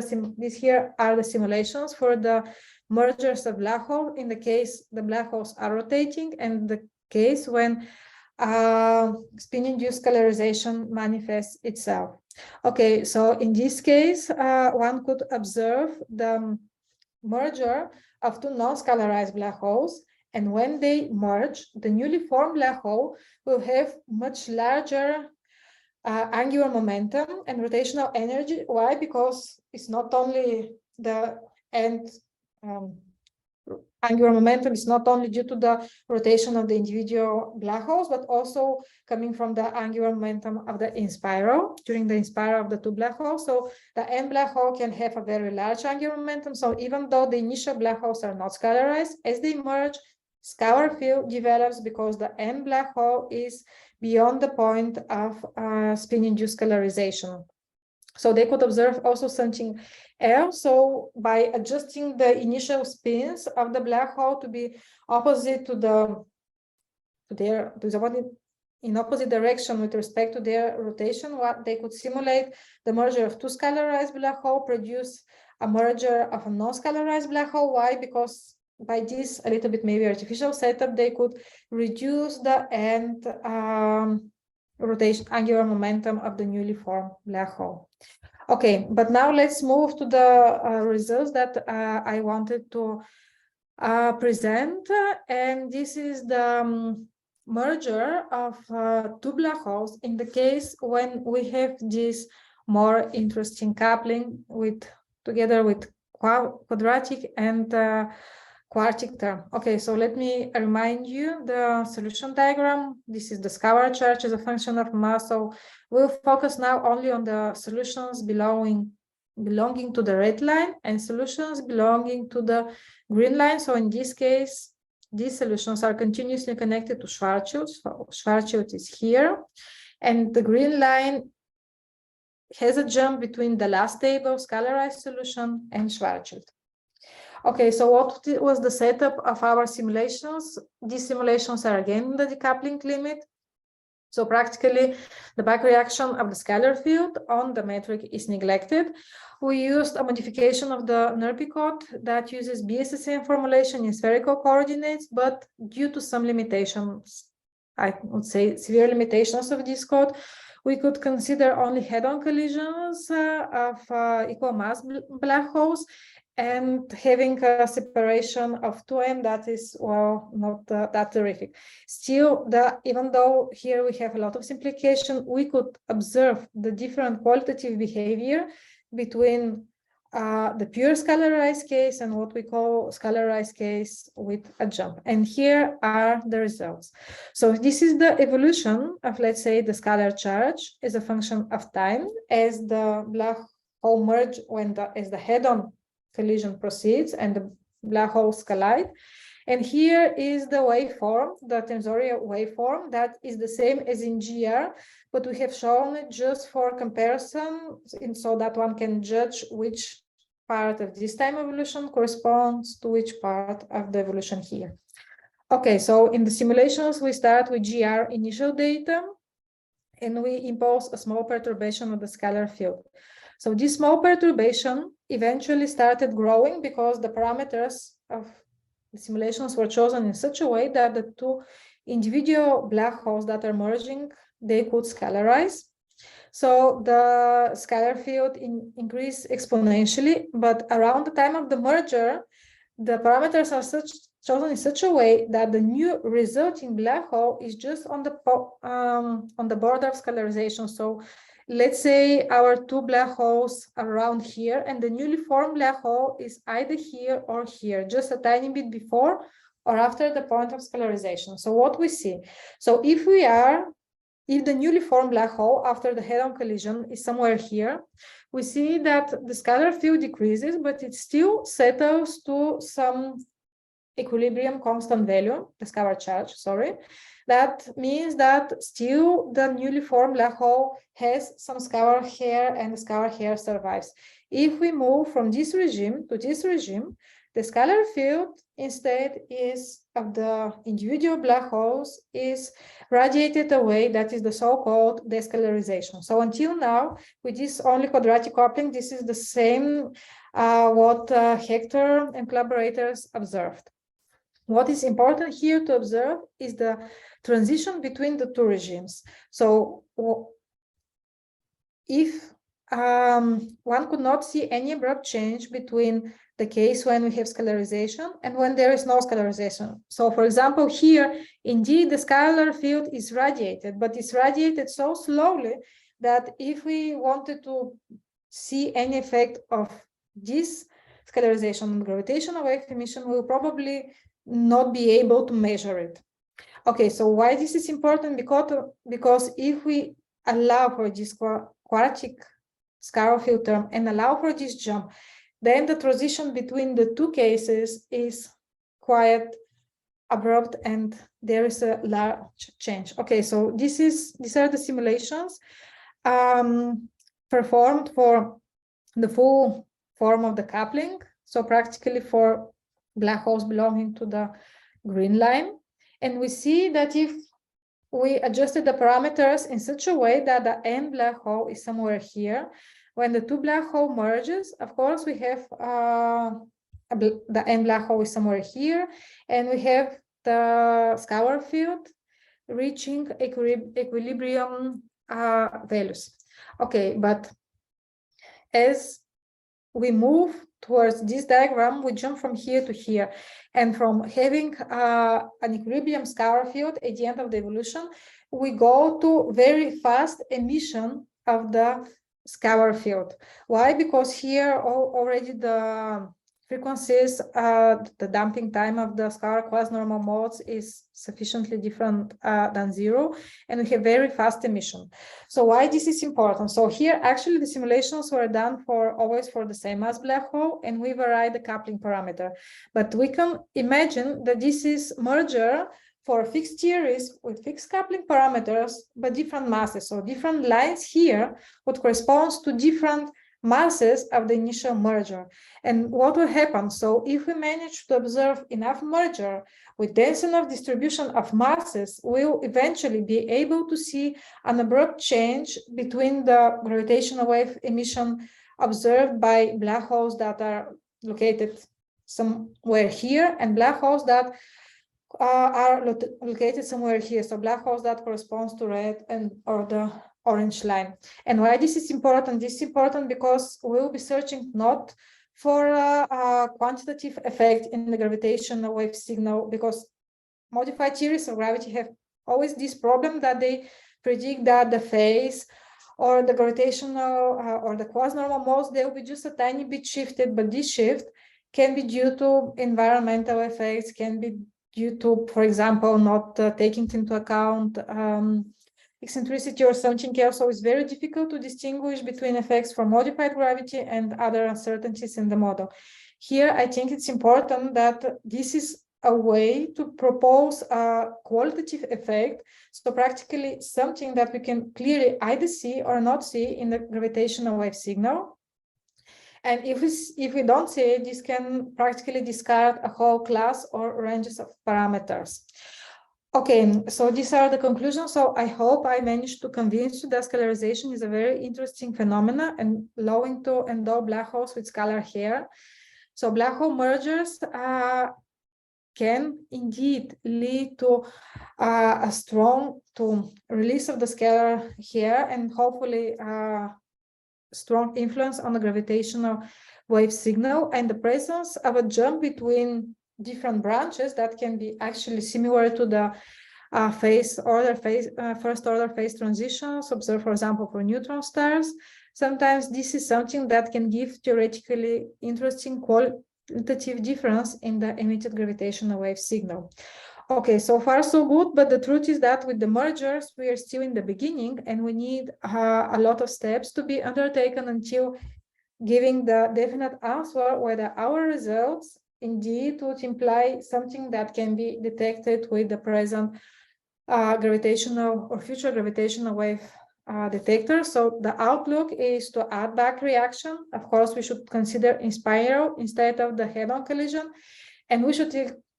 the simulations for the mergers of black hole in the case the black holes are rotating, and the case when spin-induced scalarization manifests itself. Okay, so in this case, one could observe the merger of two non-scalarized black holes, and when they merge, the newly formed black hole will have much larger angular momentum and rotational energy. Why? Because it's not only the end angular momentum is not only due to the rotation of the individual black holes, but also coming from the angular momentum of the in-spiral during the in-spiral of the two black holes. So the end black hole can have a very large angular momentum. So even though the initial black holes are not scalarized, as they merge, scalar field develops because the end black hole is beyond the point of spin-induced scalarization. So they could observe also something else. So by adjusting the initial spins of the black hole to be opposite in opposite direction with respect to their rotation, what they could simulate the merger of two scalarized black hole, produce a merger of a non-scalarized black hole. Why? Because by this a little bit maybe artificial setup, they could reduce the end rotation angular momentum of the newly formed black hole. Okay, but now let's move to the results that I wanted to present, and this is the merger of two black holes in the case when we have this more interesting coupling together with quadratic and quartic term. Okay, so let me remind you the solution diagram. This is the scalar charge as a function of mass. So we'll focus now only on the solutions belonging to the red line and solutions belonging to the green line. So in this case, these solutions are continuously connected to Schwarzschild. So Schwarzschild is here, and the green line has a jump between the last stable scalarized solution and Schwarzschild. Okay, so what was the setup of our simulations? These simulations are again in the decoupling limit. So practically the back reaction of the scalar field on the metric is neglected. We used a modification of the NURBI code that uses BSSM formulation in spherical coordinates, but due to some limitations, I would say severe limitations of this code, we could consider only head-on collisions of equal mass black holes, and having a separation of 2m that is, well, not that terrific. Still, even though here we have a lot of simplification, we could observe the different qualitative behavior between the pure scalarized case and what we call scalarized case with a jump. And here are the results. So this is the evolution of, let's say, the scalar charge as a function of time as the black hole merge as the head-on collision proceeds and the black holes collide. And here is the waveform, the tensorial waveform that is the same as in GR, but we have shown it just for comparison, and so that one can judge which part of this time evolution corresponds to which part of the evolution here. Okay, so in the simulations, we start with GR initial data, and we impose a small perturbation of the scalar field. So this small perturbation eventually started growing because the parameters of the simulations were chosen in such a way that the two individual black holes that are merging, they could scalarize. So the scalar field increased exponentially, but around the time of the merger, the parameters are chosen in such a way that the new resulting black hole is just on the border of scalarization. So let's say our two black holes are around here, and the newly formed black hole is either here or here, just a tiny bit before or after the point of scalarization. So what we see, so if we are if the newly formed black hole after the head-on collision is somewhere here, we see that the scalar field decreases, but it still settles to some equilibrium constant value, the scalar charge, sorry. That means that still the newly formed black hole has some scalar hair and the scalar hair survives. If we move from this regime to this regime, the scalar field instead is of the individual black holes is radiated away. That is the so-called descalarization. So until now, with this only quadratic coupling, this is the same what Hector and collaborators observed. What is important here to observe is the transition between the two regimes. So if one could not see any abrupt change between the case when we have scalarization and when there is no scalarization. So for example, here, indeed, the scalar field is radiated, but it's radiated so slowly that if we wanted to see any effect of this scalarization on gravitational wave emission, we'll probably not be able to measure it. Okay, so why this is important? Because if we allow for this quadratic scalar field term and allow for this jump, then the transition between the two cases is quite abrupt and there is a large change. Okay, so these are the simulations performed for the full form of the coupling. So practically for black holes belonging to the green line. And we see that if we adjusted the parameters in such a way that the end black hole is somewhere here, when the two black hole merges, of course, we have the end black hole is somewhere here, and we have the scalar field reaching equilibrium values. Okay, but as we move towards this diagram, we jump from here to here, and from having an equilibrium scalar field at the end of the evolution, we go to very fast emission of the scalar field. Why? Because here already the frequencies, the damping time of the scalar quasi-normal modes is sufficiently different than zero, and we have very fast emission. So why this is important? So here actually the simulations were done always for the same mass black hole, and we vary the coupling parameter. But we can imagine that this is merger for a fixed series with fixed coupling parameters, but different masses. So different lines here would correspond to different masses of the initial merger. And what will happen? So if we manage to observe enough merger with dense enough distribution of masses, we'll eventually be able to see an abrupt change between the gravitational wave emission observed by black holes that are located somewhere here and black holes that are located somewhere here. So black holes that corresponds to red or the orange line. And why this is important? This is important because we'll be searching not for a quantitative effect in the gravitational wave signal, because modified theories of gravity have always this problem that they predict that the phase or the gravitational or the quasi-normal modes, they will be just a tiny bit shifted, but this shift can be due to environmental effects, can be due to, for example, not taking into account eccentricity or something else. So it's very difficult to distinguish between effects from modified gravity and other uncertainties in the model. Here, I think it's important that this is a way to propose a qualitative effect. So practically something that we can clearly either see or not see in the gravitational wave signal. And if we don't see it, this can practically discard a whole class or ranges of parameters. Okay, so these are the conclusions. So I hope I managed to convince you that scalarization is a very interesting phenomenon and allowing to endow black holes with scalar hair. So black hole mergers can indeed lead to a strong release of the scalar hair and hopefully strong influence on the gravitational wave signal and the presence of a jump between different branches that can be actually similar to the first order phase transitions observed, for example, for neutron stars. Sometimes this is something that can give theoretically interesting qualitative difference in the emitted gravitational wave signal. Okay, so far so good, but the truth is that with the mergers, we are still in the beginning and we need a lot of steps to be undertaken until giving the definite answer whether our results indeed would imply something that can be detected with the present gravitational or future gravitational wave detector. So the outlook is to add back reaction. Of course, we should consider in spiral instead of the head-on collision, and we should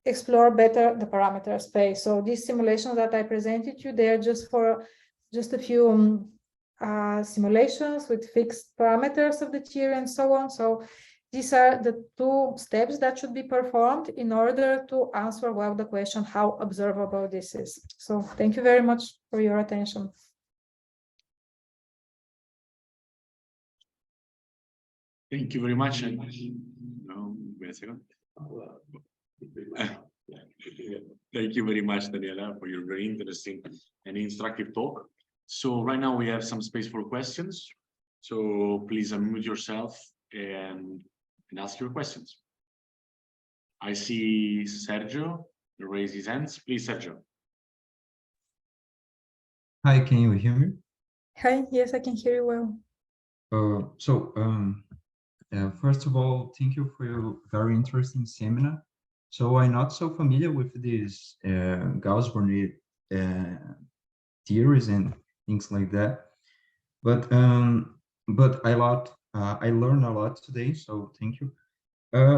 explore better the parameter space. So these simulations that I presented you, they're just for just a few simulations with fixed parameters of the theory and so on. So these are the two steps that should be performed in order to answer well the question how observable this is. So thank you very much for your attention. Thank you very much. And, wait a second. Thank you very much, Daniela, for your very interesting and instructive talk. So right now we have some space for questions. So please unmute yourself and ask your questions. I see Sergio raise his hands. Please, Sergio. Hi, can you hear me? Hi, yes, I can hear you well. First of all, thank you for your very interesting seminar. So I'm not so familiar with these Gauss-Bonnet theories and things like that, but I learned a lot today. So thank you.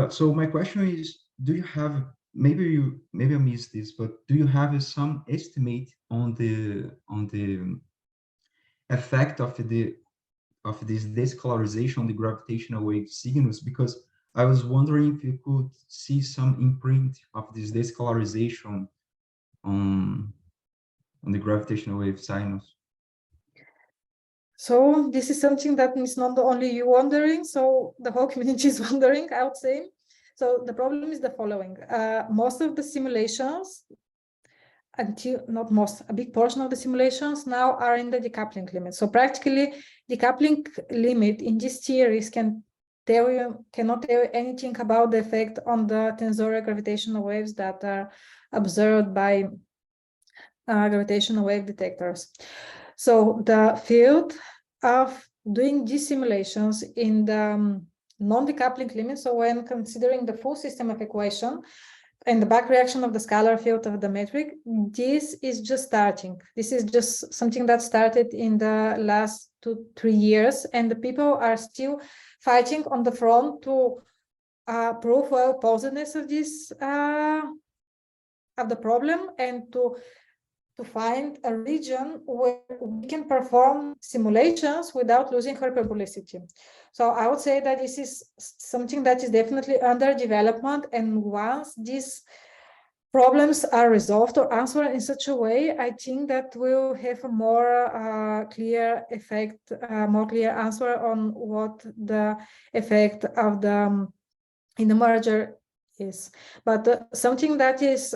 So my question is, do you have maybe I missed this, but do you have some estimate on the effect of this discolorization on the gravitational wave signals? Because I was wondering if you could see some imprint of this discolorization on the gravitational wave signals. So this is something that is not only you wondering, so the whole community is wondering, I would say. So the problem is the following. Most of the simulations, not most, a big portion of the simulations now are in the decoupling limit. So practically decoupling limit in these theories cannot tell you anything about the effect on the tensorial gravitational waves that are observed by gravitational wave detectors. So the field of doing these simulations in the non-decoupling limit, so when considering the full system of equation and the back reaction of the scalar field of the metric, this is just starting. This is just something that started in the last 2-3 years, and the people are still fighting on the front to prove well posedness of this of the problem and to find a region where we can perform simulations without losing hyperbolicity. So I would say that this is something that is definitely under development, and once these problems are resolved or answered in such a way, I think that we'll have a more clear effect, more clear answer on what the effect of the in the merger is. But something that is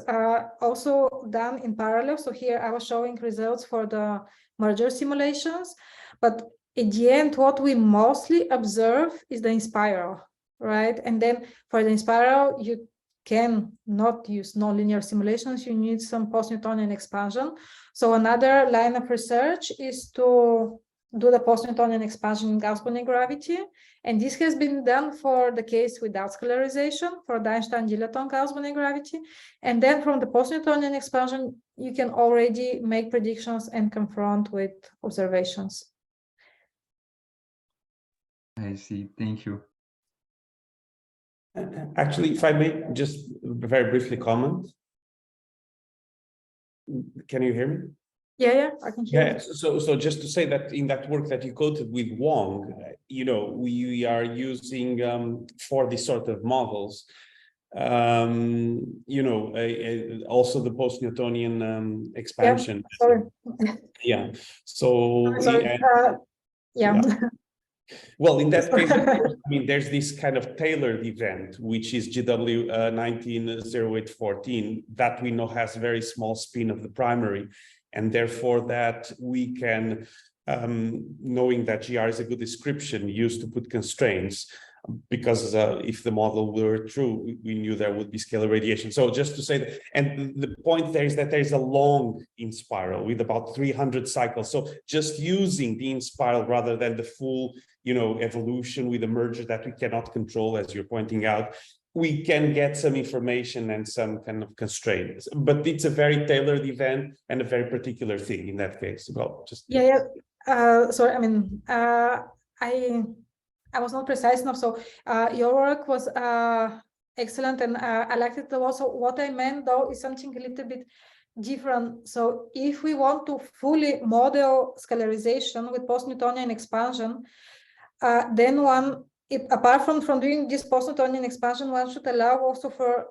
also done in parallel. So here I was showing results for the merger simulations, but at the end, what we mostly observe is the inspiral, right? And then for the inspiral, you can not use nonlinear simulations. You need some post-Newtonian expansion. So another line of research is to do the post-Newtonian expansion in Gauss-Bonnet gravity. And this has been done for the case without scalarization, for the Einstein-Dilaton Gauss-Bonnet gravity. And then from the post-Newtonian expansion, you can already make predictions and confront with observations. I see. Thank you. Actually, if I may just very briefly comment. Can you hear me? Yeah, I can hear. Yeah, so just to say that in that work that you quoted with Wong, we are using for these sort of models, also the post-Newtonian expansion. Yeah, sorry. Yeah. So Sorry. yeah. Well, in that case, of course, I mean, there's this kind of tailored event, which is GW 190814, that we know has very small spin of the primary. And therefore that we can, knowing that GR is a good description, used to put constraints, because if the model were true, we knew there would be scalar radiation. So just to say that, and the point there is that there's a long in-spiral with about 300 cycles. So just using the in-spiral rather than the full, evolution with a merger that we cannot control, as you're pointing out, we can get some information and some kind of constraints, but it's a very tailored event and a very particular thing in that case. Well, just sorry, I mean, I was not precise enough. So your work was excellent, and I liked it also. What I meant though is something a little bit different. So if we want to fully model scalarization with post-Newtonian expansion, then one, apart from doing this post-Newtonian expansion, one should allow also for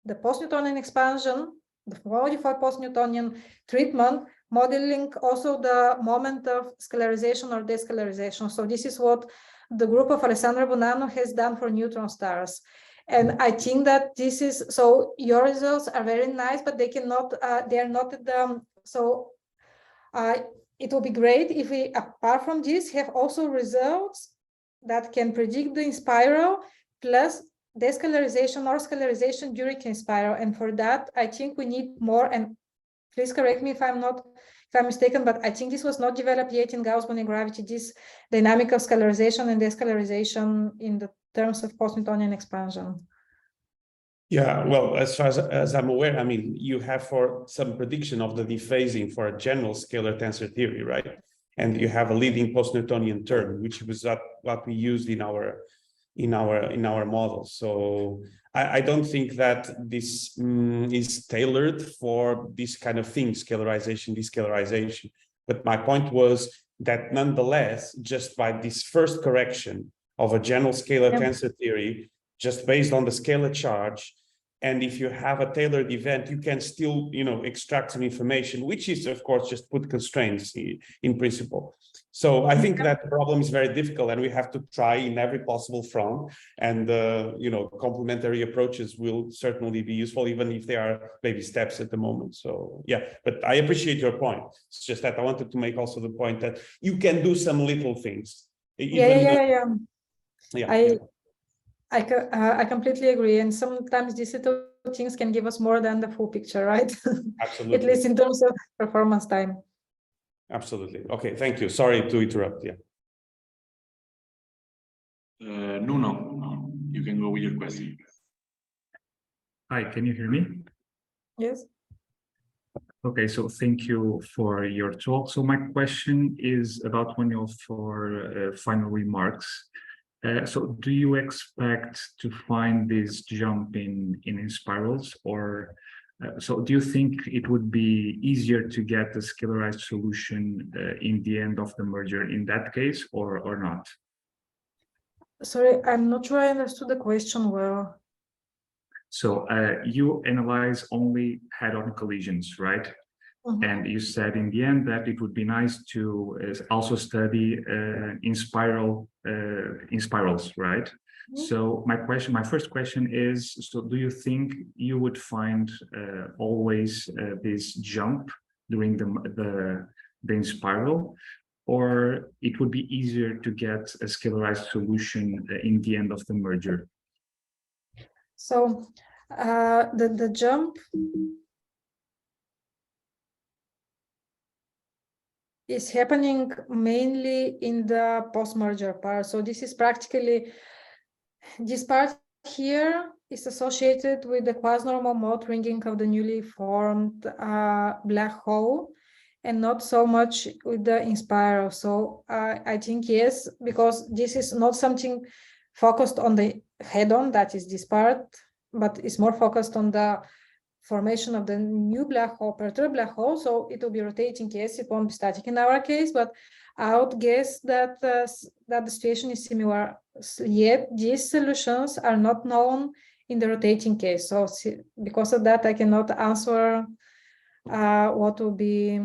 the post-Newtonian expansion, the modified post-Newtonian treatment, modeling also the moment of scalarization or descalarization. So this is what the group of Alessandro Bonanno has done for neutron stars. And I think that this is, so your results are very nice, but they cannot, they are not at the, so it will be great if we, apart from this, have also results that can predict the in-spiral plus descalarization or scalarization during in-spiral. And for that, I think we need more, and please correct me if I'm mistaken, but I think this was not developed yet in Gauss-Bonnet gravity, this dynamic of scalarization and descalarization in the terms of post-Newtonian expansion. Yeah, well, as far as I'm aware, I mean, you have for some prediction of the dephasing for a general scalar tensor theory, right? And you have a leading post-Newtonian term, which was what we used in our model. So I don't think that this is tailored for this kind of thing, scalarization, descalarization. But my point was that nonetheless, just by this first correction of a general scalar tensor theory, just based on the scalar charge, and if you have a tailored event, you can still, extract some information, which is, of course, just put constraints in principle. So I think that problem is very difficult, and we have to try in every possible front. And complementary approaches will certainly be useful, even if they are baby steps at the moment. So yeah, but I appreciate your point. It's just that I wanted to make also the point that you can do some little things. I completely agree, and sometimes these little things can give us more than the full picture, right? Absolutely. At least in terms of performance time. Absolutely. Okay, thank you. Sorry to interrupt. Yeah. No, you can go with your question. Hi, can you hear me? Yes. Okay, so thank you for your talk. So my question is about one of your final remarks. So do you expect to find this jump in spirals, or so do you think it would be easier to get a scalarized solution in the end of the merger in that case, or not? Sorry, I'm not sure I understood the question well. So you analyze only head-on collisions, right? And you said in the end that it would be nice to also study in spirals, right? So my first question is: so do you think you would find always this jump during the in-spiral, or it would be easier to get a scalarized solution in the end of the merger? So the jump is happening mainly in the post-merger part. So this is practically, this part here is associated with the quasi-normal mode ringing of the newly formed black hole, and not so much with the in-spiral. So I think yes, because this is not something focused on the head-on, that is this part, but it's more focused on the formation of the new black hole, perturbed black hole. So it will be rotating, yes, it won't be static in our case, but I would guess that that the situation is similar. Yet these solutions are not known in the rotating case. So because of that, I cannot answer what will be,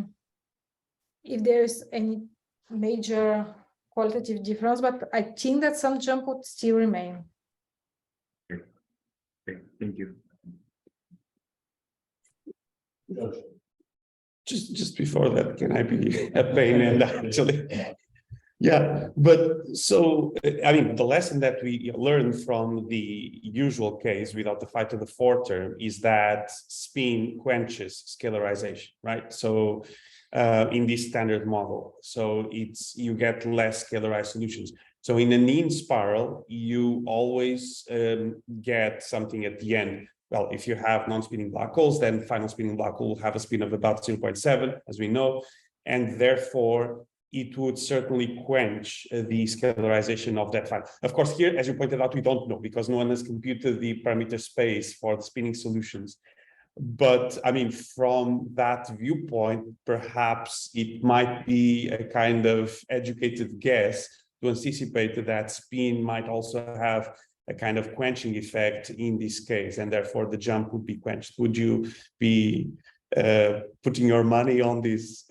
if there is any major qualitative difference, but I think that some jump would still remain. Okay, thank you. Just before that, can I be a pain and actually Yeah, but so, I mean, the lesson that we learn from the usual case without the phi to the fourth term is that spin quenches scalarization, right? So in this standard model, so you get less scalarized solutions. So in an in spiral, you always get something at the end. Well, if you have non-spinning black holes, then final spinning black hole will have a spin of about 0.7, as we know, and therefore it would certainly quench the scalarization of that file. Of course, here, as you pointed out, we don't know because no one has computed the parameter space for the spinning solutions. But I mean, from that viewpoint, perhaps it might be a kind of educated guess to anticipate that spin might also have a kind of quenching effect in this case, and therefore the jump would be quenched. Would you be putting your money on this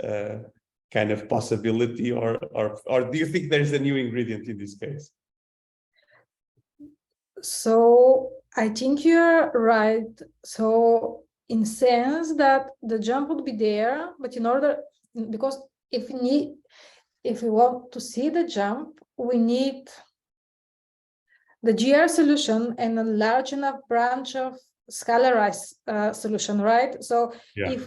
kind of possibility, or do you think there's a new ingredient in this case? So I think you're right. So in sense that the jump would be there, but in order, because if we want to see the jump, we need the GR solution and a large enough branch of scalarized solution, right? So Yeah. if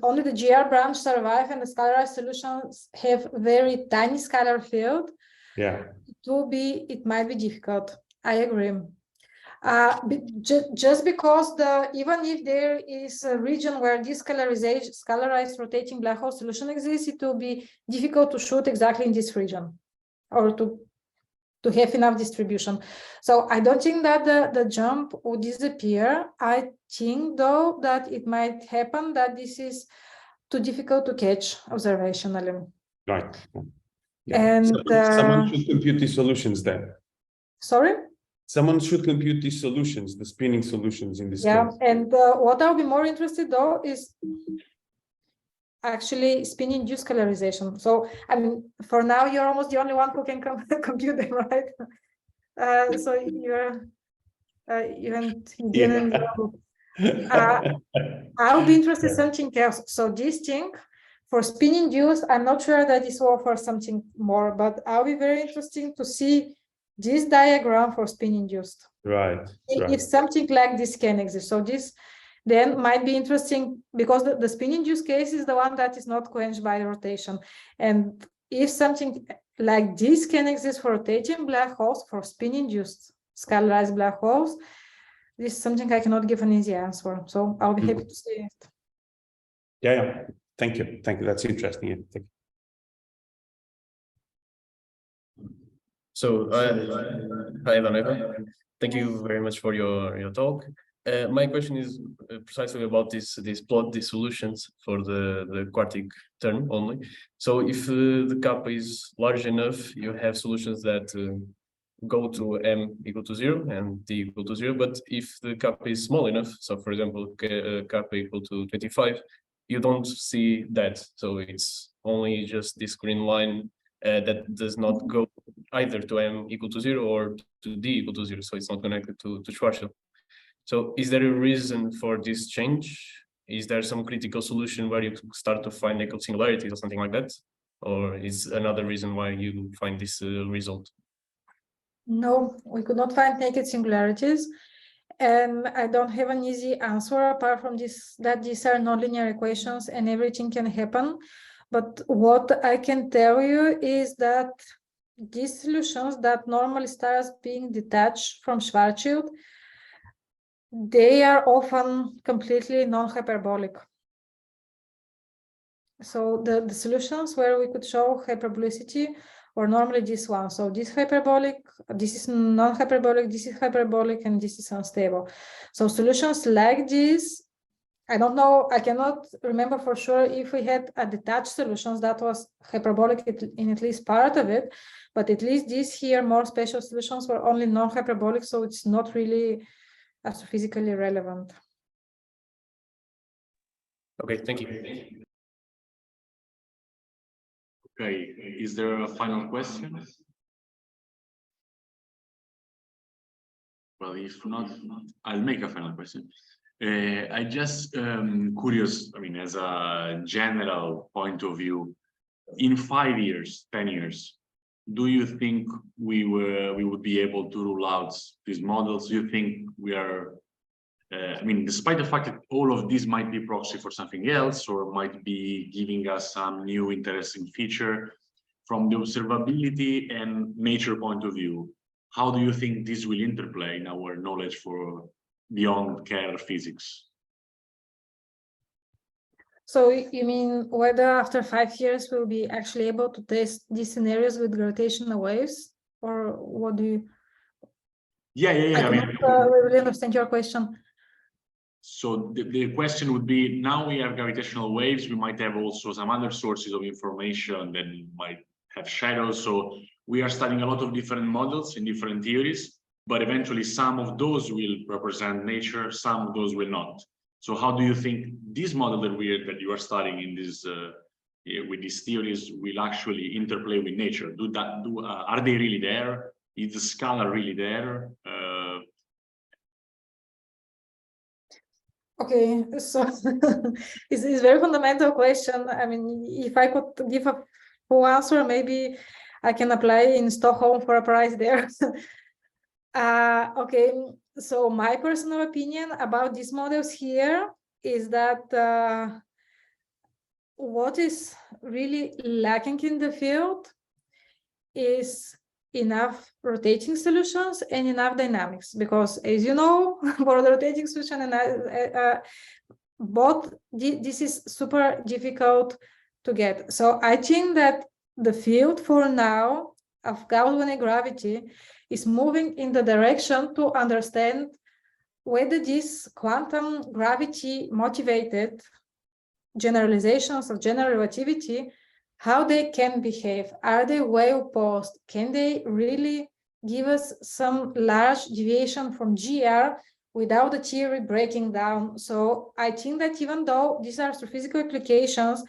only the GR branch survive and the scalarized solutions have very tiny scalar field, yeah, it might be difficult. I agree. Just because even if there is a region where this scalarized rotating black hole solution exists, it will be difficult to shoot exactly in this region or to have enough distribution. So I don't think that the jump would disappear. I think though that it might happen that this is too difficult to catch observationally. right. Yeah. And someone should compute these solutions then. Sorry? Someone should compute these solutions, the spinning solutions in this Yeah, case. and what I'll be more interested though is actually spin-induced scalarization. So I mean, for now you're almost the only one who can compute them, right? So you're you didn't. I'll be interested in something else. So this thing for spin-induced, I'm not sure that this will offer something more, but I'll be very interesting to see this diagram for spin-induced. Right. If something like this can exist. So this then might be interesting because the spin-induced case is the one that is not quenched by rotation. And if something like this can exist for rotating black holes, for spin-induced scalarized black holes, this is something I cannot give an easy answer. So I'll be happy to see it. Yeah. Thank you. That's interesting. Thank you. So, hi, Doneva. Thank you very much for your talk. My question is precisely about these solutions for the quartic term only. So, if the kappa is large enough, you have solutions that go to m equal to 0 and d equal to 0. But if the kappa is small enough, so for example, kappa equal to 25, you don't see that. So it's only just this green line that does not go either to m equal to 0 or to d equal to 0. So it's not connected to Schwarzschild. So is there a reason for this change? Is there some critical solution where you start to find naked singularities or something like that? Or is another reason why you find this result? No, we could not find naked singularities. And I don't have an easy answer apart from this, that these are nonlinear equations and everything can happen. But what I can tell you is that these solutions that normally start being detached from Schwarzschild, they are often completely non-hyperbolic. So the solutions where we could show hyperbolicity or normally this one. So this hyperbolic, this is non-hyperbolic, this is hyperbolic, and this is unstable. So solutions like this, I don't know, I cannot remember for sure if we had a detached solutions that was hyperbolic in at least part of it, but at least these here more special solutions were only non-hyperbolic, so it's not really astrophysically relevant. Okay, thank you. Okay, is there a final question? Well, if not, I'll make a final question. I just curious, I mean, as a general point of view, in 5 years, 10 years, do you think we would be able to rule out these models? Do you think we are, I mean, despite the fact that all of these might be proxy for something else or might be giving us some new interesting feature, from the observability and nature point of view, how do you think this will interplay in our knowledge for beyond care physics? So you mean whether after 5 years we'll be actually able to test these scenarios with gravitational waves, or what do you? Yeah. I mean, really understand your question. so the question would be, now we have gravitational waves, we might have also some other sources of information that might have shadows. So we are studying a lot of different models in different theories, but eventually some of those will represent nature, some of those will not. So how do you think this model that you are studying in this with these theories will actually interplay with nature? Are they really there? Is the scalar really there? Okay, so it's a very fundamental question. I mean, if I could give a full answer, maybe I can apply in Stockholm for a prize there. Okay, so my personal opinion about these models here is that what is really lacking in the field is enough rotating solutions and enough dynamics, because as you know, for the rotating solution and this is super difficult to get. So I think that the field for now of Gaussian gravity is moving in the direction to understand whether these quantum gravity motivated generalizations of general relativity, how they can behave. Are they well posed? Can they really give us some large deviation from GR without the theory breaking down? So I think that even though these are astrophysical implications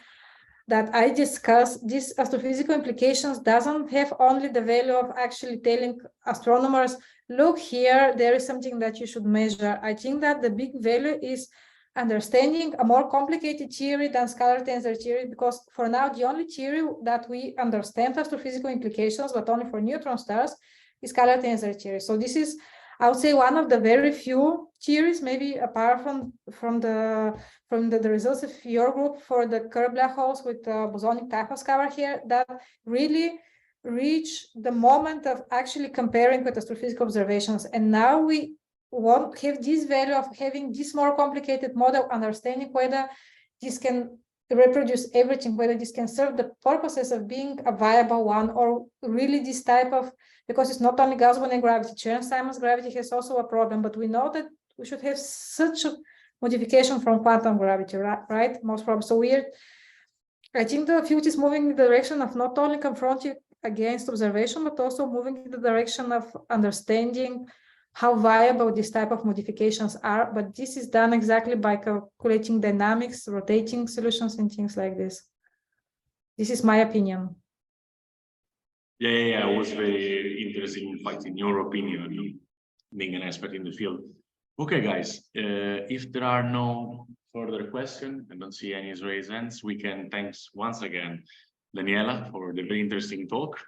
that I discussed, these astrophysical implications doesn't have only the value of actually telling astronomers, look here, there is something that you should measure. I think that the big value is understanding a more complicated theory than scalar tensor theory, because for now the only theory that we understand astrophysical implications, but only for neutron stars, is scalar tensor theory. So this is, I would say, one of the very few theories, maybe apart from the results of your group for the Kerr black holes with bosonic type of scalar here, that really reach the moment of actually comparing with astrophysical observations. And now we won't have this value of having this more complicated model, understanding whether this can reproduce everything, whether this can serve the purposes of being a viable one, or really this type of, because it's not only Gauss-Bonnet gravity, Chern-Simons gravity has also a problem, but we know that we should have such a modification from quantum gravity, right? Most probably. So I think the field is moving in the direction of not only confronting against observation, but also moving in the direction of understanding how viable this type of modifications are. But this is done exactly by calculating dynamics, rotating solutions, and things like this. This is my opinion. Yeah. It was very interesting, in fact, in your opinion, being an expert in the field. Okay, guys, if there are no further questions, I don't see any raised hands, we can thanks once again Daniela for the very interesting talk.